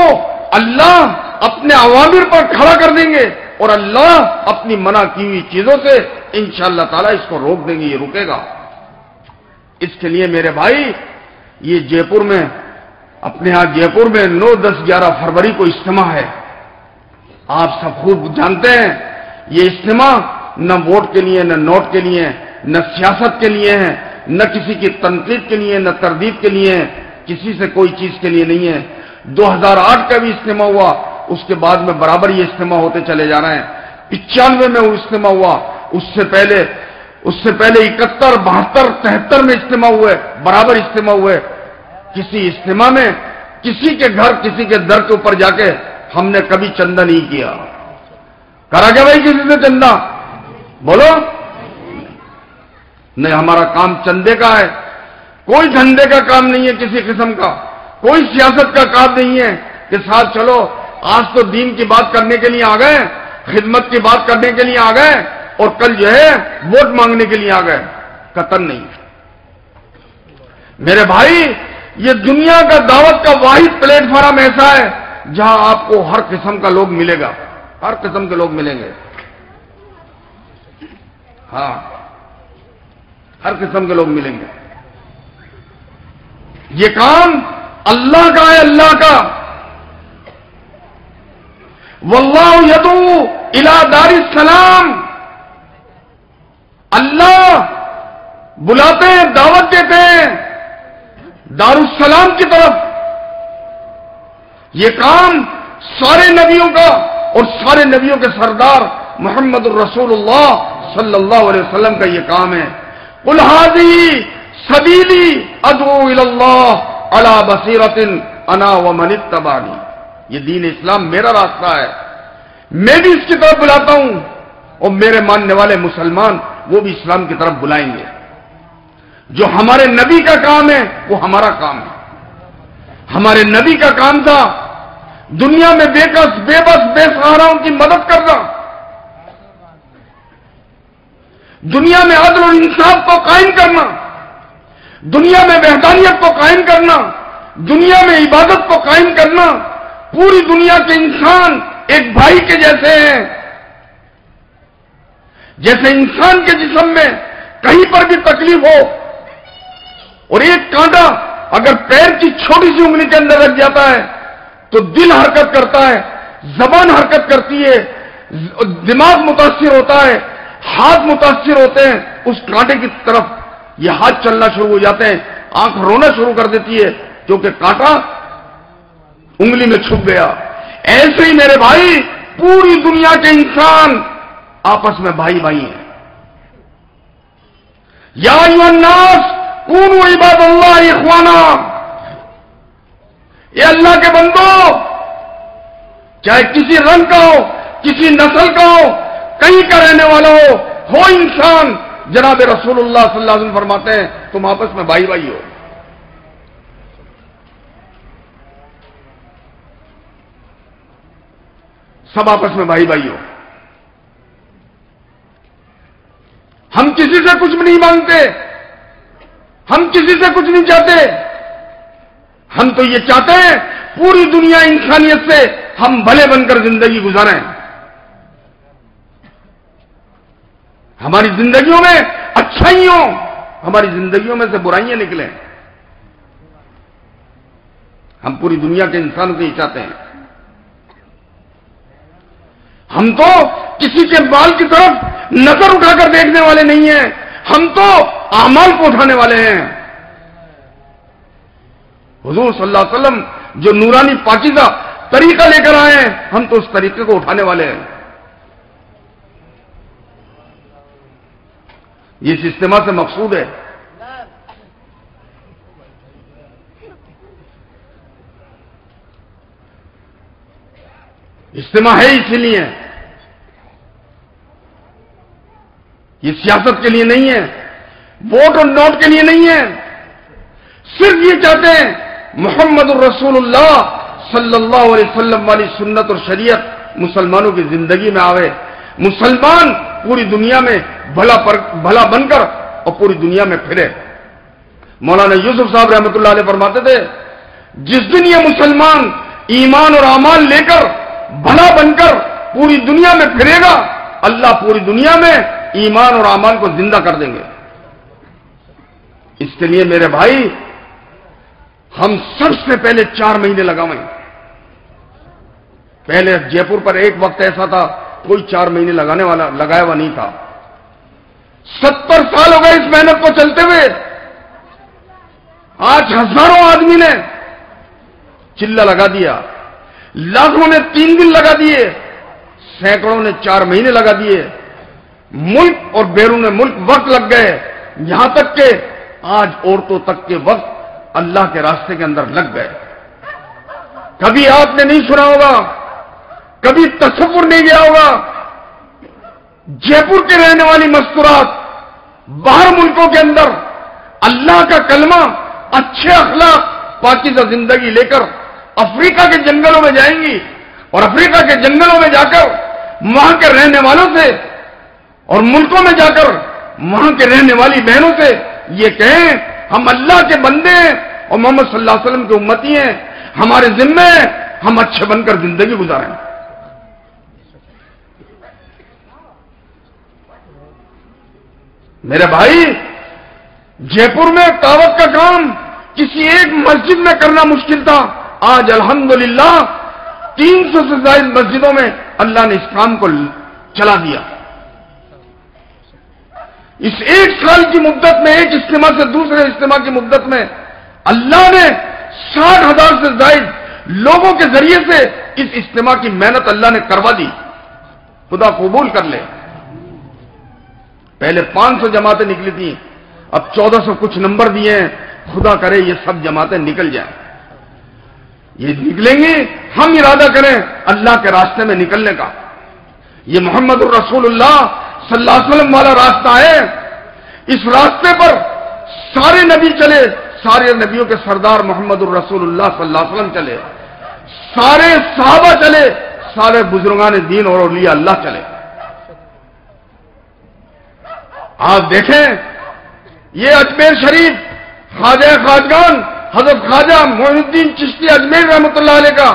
اللہ اپنے اوامر پر کھڑا کر دیں گے اور اللہ اپنی منع کی ہوئی چیزوں سے انشاءاللہ تعالی اس کو روک دیں گے، یہ رکے گا۔ اس کے لیے میرے بھائی یہ جے پور میں، اپنے ہاں جے پور میں 9، 10، 11 فروری کو اجتماع ہے۔ آپ سب خوب جانتے ہیں یہ اجتماع نہ ووٹ کے لیے، نہ نوٹ کے لیے، نہ سیاست کے لیے ہے، نہ کسی کی تنقید کے لیے، نہ تردید کے لیے، کسی سے کوئی چیز کے لیے نہیں ہے۔ 2008 کا بھی اجتماع ہوا، اس کے بعد میں برابر یہ اجتماع ہوتے چلے جا رہے ہیں۔ 95 میں وہ اجتماع ہوا، اس سے پہلے 71، 72، 73 میں اجتماع ہوئے، برابر اجتماع ہوئے۔ کسی اجتماع میں کسی کے گھر، کسی کے در کے اوپر جا کے ہم نے کبھی چندہ نہیں کیا۔ کرا کیا بھائی کسی سے چندہ؟ بولو نہیں، ہمارا کام چندے کا ہے، کوئی دھندے کا کام نہیں ہے کسی قسم کا، کوئی سیاست کا کام نہیں ہے کہ ساتھ چلو آج تو دین کی بات کرنے کے لیے آ گئے، خدمت کی بات کرنے کے لیے آ گئے اور کل جو ہے ووٹ مانگنے کے لیے آ گئے، قطعاً نہیں۔ میرے بھائی یہ دنیا کا دعوت کا واحد پلیٹ فارم ایسا ہے جہاں آپ کو ہر قسم کا لوگ ملے گا، ہر قسم کے لوگ ملیں گے، ہاں ہر قسم کے لوگ ملیں گے۔ یہ کام اللہ کا ہے، اللہ کا۔ واللہ یدعو الی دار السلام، اللہ بلاتے ہیں، دعوت دیتے ہیں دار السلام کی طرف۔ یہ کام سارے نبیوں کا اور سارے نبیوں کے سردار محمد الرسول اللہ صلی اللہ علیہ وسلم کا یہ کام ہے۔ قل ھذہ سبیلی ادعو الی اللہ علی بصیرۃ انا ومن اتبعنی، یہ دین اسلام میرا راستہ ہے، میں بھی اس کی طرف بلاتا ہوں اور میرے ماننے والے مسلمان وہ بھی اسلام کی طرف بلائیں گے۔ جو ہمارے نبی کا کام ہے وہ ہمارا کام ہے۔ ہمارے نبی کا کام تھا دنیا میں بے کس بے بس بے سہاراؤں کی مدد کرنا، دنیا میں عدل و انصاف کو قائم کرنا، دنیا میں وحدانیت کو قائم کرنا، دنیا میں عبادت کو قائم کرنا۔ پوری دنیا کے انسان ایک بھائی کے جیسے ہیں، جیسے انسان کے جسم میں کہیں پر بھی تکلیف ہو اور ایک کانٹا اگر پیر کی چھوٹی سی انگلی کے اندر لگ جاتا ہے تو دل حرکت کرتا ہے، زبان حرکت کرتی ہے، دماغ متاثر ہوتا ہے، ہاتھ متاثر ہوتے ہیں، اس کانٹے کی طرف یہ ہاتھ چلنا شروع ہو جاتے ہیں، آنکھ رونا شروع کر دیتی ہے کیونکہ کانٹا انگلی میں چھپ گیا۔ ایسے ہی میرے بھائی پوری دنیا کے انسان آپس میں بھائی بھائی ہیں۔ یا ایھا الناس کونوا عباد اللہ اخوانا، اے اللہ کے بندو، چاہے کسی رنگ کا ہو، کسی نسل کا ہو، کہیں کا رہنے والا ہو انسان، جناب رسول اللہ صلی اللہ علیہ وسلم فرماتے ہیں تم آپس میں بھائی بھائی ہو۔ سب آپس میں بھائی بھائی ہو۔ ہم کسی سے کچھ بھی نہیں مانگتے، ہم کسی سے کچھ نہیں چاہتے، ہم تو یہ چاہتے ہیں پوری دنیا انسانیت سے ہم بھلے بن کر زندگی گزاریں، ہماری زندگیوں میں اچھائیوں، ہماری زندگیوں میں سے برائیاں نکلیں۔ ہم پوری دنیا کے انسانوں سے یہ چاہتے ہیں۔ ہم تو کسی کے بال کی طرف نظر اٹھا کر دیکھنے والے نہیں ہیں، ہم تو اعمال کو اٹھانے والے ہیں۔ حضور صلی اللہ علیہ وسلم جو نورانی پاکیزہ طریقہ لے کر آئے ہیں، ہم تو اس طریقے کو اٹھانے والے ہیں۔ یہ اس اجتماع سے مقصود ہے۔ اجتماع ہے اسی لیے، یہ سیاست کے لیے نہیں ہے، ووٹ اور نوٹ کے لیے نہیں ہے، صرف یہ چاہتے ہیں محمد الرسول اللہ صلی اللہ علیہ وسلم والی سنت اور شریعت مسلمانوں کی زندگی میں آوے، مسلمان پوری دنیا میں بھلا بن کر اور پوری دنیا میں پھرے۔ مولانا یوسف صاحب رحمۃ اللہ علیہ فرماتے تھے جس دن یہ مسلمان ایمان اور اعمال لے کر بھلا بن کر پوری دنیا میں پھرے گا، اللہ پوری دنیا میں ایمان اور اعمال کو زندہ کر دیں گے۔ اس کے لیے میرے بھائی ہم سب سے پہلے 4 مہینے لگاویں۔ پہلے جے پور پر ایک وقت ایسا تھا کوئی 4 مہینے لگایا ہوا نہیں تھا۔ 70 سال ہو گئے اس محنت کو چلتے ہوئے، آج ہزاروں آدمی نے چلہ لگا دیا، لاکھوں نے 3 دن لگا دیے، سینکڑوں نے 4 مہینے لگا دیے، ملک اور بیرون ملک وقت لگ گئے، یہاں تک کہ آج عورتوں تک کے وقت اللہ کے راستے کے اندر لگ گئے۔ کبھی آپ نے نہیں سنا ہوگا، کبھی تصور نہیں گیا ہوگا، جے پور کے رہنے والی مستورات باہر ملکوں کے اندر اللہ کا کلمہ، اچھے اخلاق، پاکیزہ زندگی لے کر افریقہ کے جنگلوں میں جائیں گی اور افریقہ کے جنگلوں میں جا کر وہاں کے رہنے والوں سے اور ملکوں میں جا کر وہاں کے رہنے والی بہنوں سے یہ کہیں ہم اللہ کے بندے ہیں اور محمد صلی اللہ علیہ وسلم کے امتی ہیں، ہمارے ذمے ہیں ہم اچھے بن کر زندگی گزاریں۔ میرے بھائی جے پور میں دعوت کا کام کسی ایک مسجد میں کرنا مشکل تھا، آج الحمدللہ 300 سے زائد مسجدوں میں اللہ نے اس کام کو چلا دیا. اس 1 سال کی مدت میں ایک اجتماع سے دوسرے اجتماع کی مدت میں اللہ نے 60,000 سے زائد لوگوں کے ذریعے سے اس اجتماع کی محنت اللہ نے کروا دی. خدا قبول کر لے. پہلے 500 جماعتیں نکلی تھیں، اب 1400 کچھ نمبر دیے ہیں. خدا کرے یہ سب جماعتیں نکل جائیں. یہ نکلیں گی، ہم ارادہ کریں اللہ کے راستے میں نکلنے کا. یہ محمد الرسول اللہ صلی اللہ علیہ وسلم والا راستہ ہے. اس راستے پر سارے نبی چلے، سارے نبیوں کے سردار محمد الرسول اللہ صلی اللہ علیہ وسلم چلے، سارے صحابہ چلے، سارے بزرگان دین اور اولیاء اللہ چلے. آپ دیکھیں یہ اجمیر شریف خواجہ خواجگان حضرت خواجہ معین الدین چشتی اجمیر رحمۃ اللہ علیہ کا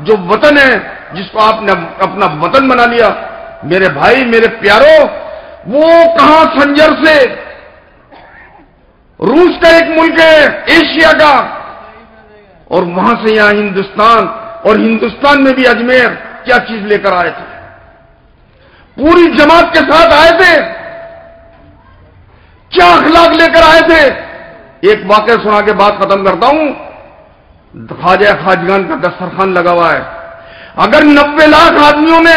جو وطن ہے، جس کو آپ نے اپنا وطن بنا لیا، میرے بھائی میرے پیاروں، وہ کہاں سنجر سے روس کا ایک ملک ہے ایشیا کا، اور وہاں سے یہاں ہندوستان، اور ہندوستان میں بھی اجمیر کیا چیز لے کر آئے تھے. پوری جماعت کے ساتھ آئے تھے، کیا اخلاق لے کر آئے تھے. ایک واقعہ سنا کے بات ختم کرتا ہوں. خواجہ خواجگان کا دسترخوان لگا ہوا ہے. اگر 90 لاکھ آدمیوں نے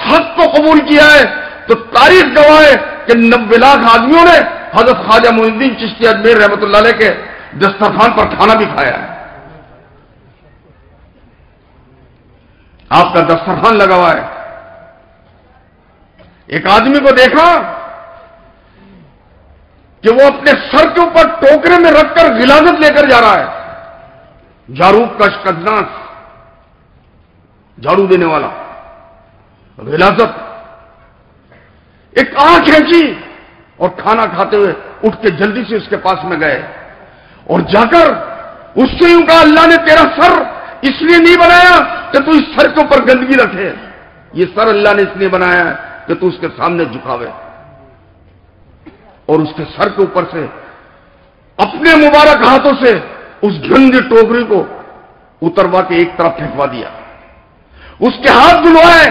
حق کو قبول کیا ہے تو تاریخ گواہ ہے کہ 90 لاکھ آدمیوں نے حضرت خواجہ معین الدین چشتی اجمیر رحمۃ اللہ علیہ کے دسترخوان پر کھانا بھی کھایا ہے. آپ کا دسترخوان لگا ہوا ہے. ایک آدمی کو دیکھا کہ وہ اپنے سر کے اوپر ٹوکرے میں رکھ کر غلاظت لے کر جا رہا ہے. جاروب کا شکناس، جھاڑو دینے والا، غلاظت. ایک آنکھ کھینچی اور کھانا کھاتے ہوئے اٹھ کے جلدی سے اس کے پاس میں گئے اور جا کر اس سے یوں کہا، اللہ نے تیرا سر اس لیے نہیں بنایا کہ تو اس سر کے اوپر گندگی رکھے، یہ سر اللہ نے اس لیے بنایا ہے کہ تو اس کے سامنے جھکاوے. اور اس کے سر کے اوپر سے اپنے مبارک ہاتھوں سے اس گندی ٹوکری کو اتروا کے ایک طرف پھینکوا دیا، اس کے ہاتھ دھلوائے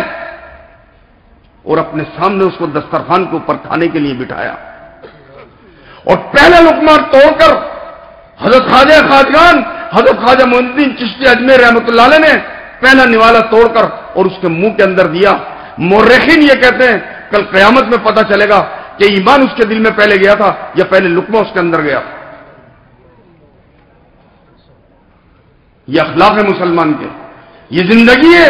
اور اپنے سامنے اس کو دسترخوان کے اوپر کھانے کے لیے بٹھایا. اور پہلا لقمہ توڑ کر حضرت خواجہ خواجگان حضرت خواجہ معین الدین چشتی اجمیر رحمۃ اللہ علیہ نے پہلا نوالا توڑ کر اور اس کے منہ کے اندر دیا. مورخین یہ کہتے ہیں کل قیامت میں پتہ چلے گا کہ ایمان اس کے دل میں پہلے گیا تھا یا پہلے لقمہ اس کے اندر گیا. یہ اخلاق ہے مسلمان کے، یہ زندگی ہے،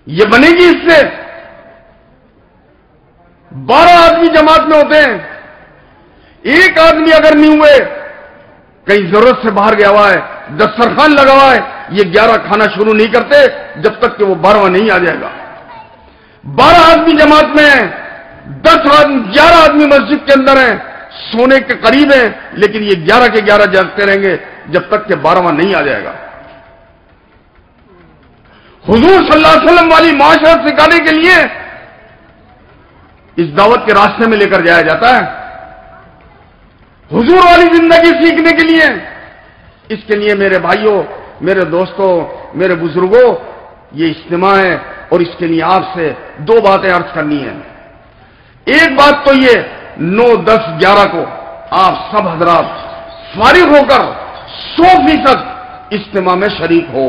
یہ بنے گی. اس سے 12 آدمی جماعت میں ہوتے ہیں، ایک آدمی اگر نہیں ہوئے، کہیں ضرورت سے باہر گیا ہوا ہے، دسترخوان لگا ہوا ہے، یہ 11 کھانا شروع نہیں کرتے جب تک کہ وہ 12واں نہیں آ جائے گا. 12 آدمی جماعت میں ہیں، 11 آدمی مسجد کے اندر ہیں، سونے کے قریب ہیں، لیکن یہ 11 کے 11 جاگتے رہیں گے جب تک کہ 12واں نہیں آ جائے گا. حضور صلی اللہ علیہ وسلم والی معاشرت سکھانے کے لیے اس دعوت کے راستے میں لے کر جایا جاتا ہے. حضور والی زندگی سیکھنے کے لیے، اس کے لیے میرے بھائیوں، میرے دوستوں، میرے بزرگوں، یہ اجتماع ہے اور اس کے لیے آپ سے 2 باتیں عرض کرنی ہیں. ایک بات تو یہ 9, 10, 11 کو آپ سب حضرات فارغ ہو کر 100% اجتماع میں شریک ہو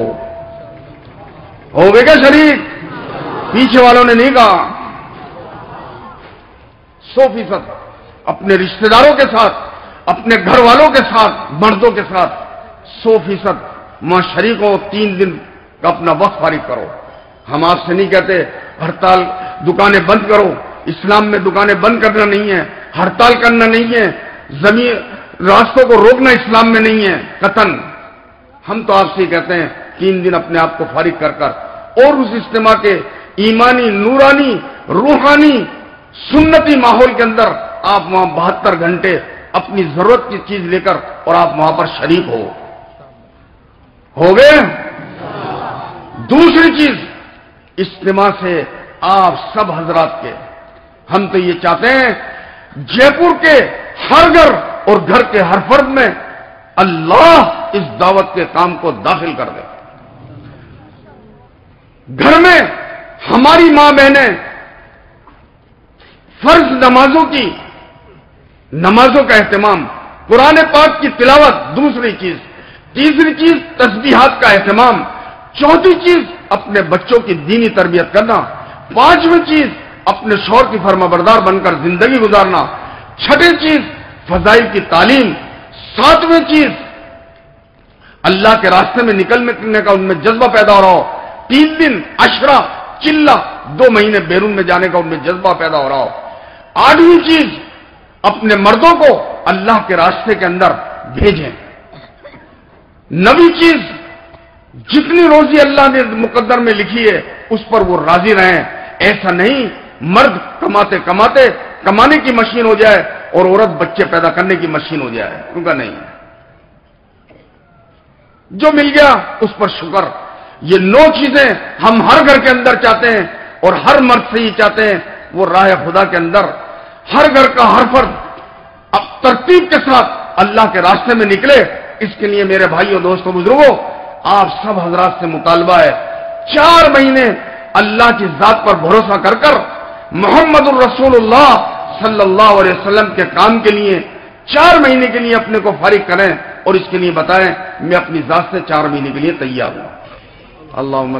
گے کیا شریک؟ پیچھے والوں نے نہیں کہا. 100% اپنے رشتہ داروں کے ساتھ، اپنے گھر والوں کے ساتھ، مردوں کے ساتھ 100% وہاں شریک ہو. 3 دن کا اپنا وقت فارغ کرو. ہم آپ سے نہیں کہتے ہڑتال، دکانیں بند کرو. اسلام میں دکانیں بند کرنا نہیں ہے، ہڑتال کرنا نہیں ہے، زمین راستوں کو روکنا اسلام میں نہیں ہے قطعاً. ہم تو آپ سے کہتے ہیں 3 دن اپنے آپ کو فارغ کر کر اور اس اجتماع کے ایمانی، نورانی، روحانی، سنتی ماحول کے اندر آپ وہاں 72 گھنٹے اپنی ضرورت کی چیز لے کر اور آپ وہاں پر شریک ہو گئے. دوسری چیز، اجتماع سے آپ سب حضرات کے، ہم تو یہ چاہتے ہیں جے پور کے ہر گھر اور گھر کے ہر فرد میں اللہ اس دعوت کے کام کو داخل کر دے. گھر میں ہماری ماں بہنیں فرض نمازوں کا اہتمام، قرآن پاک کی تلاوت، دوسری چیز، تیسری چیز تسبیحات کا اہتمام، چوتھی چیز اپنے بچوں کی دینی تربیت کرنا، پانچویں چیز اپنے شوہر کی فرما بردار بن کر زندگی گزارنا، چھٹی چیز فضائل کی تعلیم، ساتویں چیز اللہ کے راستے میں نکلنے کا ان میں جذبہ پیدا ہو رہا ہو، 3 دن عشرہ چلہ 2 مہینے بیرون میں جانے کا ان میں جذبہ پیدا ہو رہا ہو، 8ویں چیز اپنے مردوں کو اللہ کے راستے کے اندر بھیجیں، 9ویں چیز جتنی روزی اللہ نے مقدر میں لکھی ہے اس پر وہ راضی رہیں. ایسا نہیں مرد کماتے کماتے کمانے کی مشین ہو جائے اور عورت بچے پیدا کرنے کی مشین ہو جائے، کیونکہ نہیں، جو مل گیا اس پر شکر. یہ 9 چیزیں ہم ہر گھر کے اندر چاہتے ہیں اور ہر مرد سے یہ چاہتے ہیں وہ راہ خدا کے اندر ہر گھر کا ہر فرد اب ترتیب کے ساتھ اللہ کے راستے میں نکلے. اس کے لیے میرے بھائیوں دوستوں بزرگوں آپ سب حضرات سے مطالبہ ہے 4 مہینے اللہ کی ذات پر بھروسہ کر کر محمد الرسول اللہ صلی اللہ علیہ وسلم کے کام کے لیے 4 مہینے کے لیے اپنے کو فارغ کریں اور اس کے لیے بتائیں میں اپنی ذات سے 4 مہینے کے لیے تیار ہوں. اللہم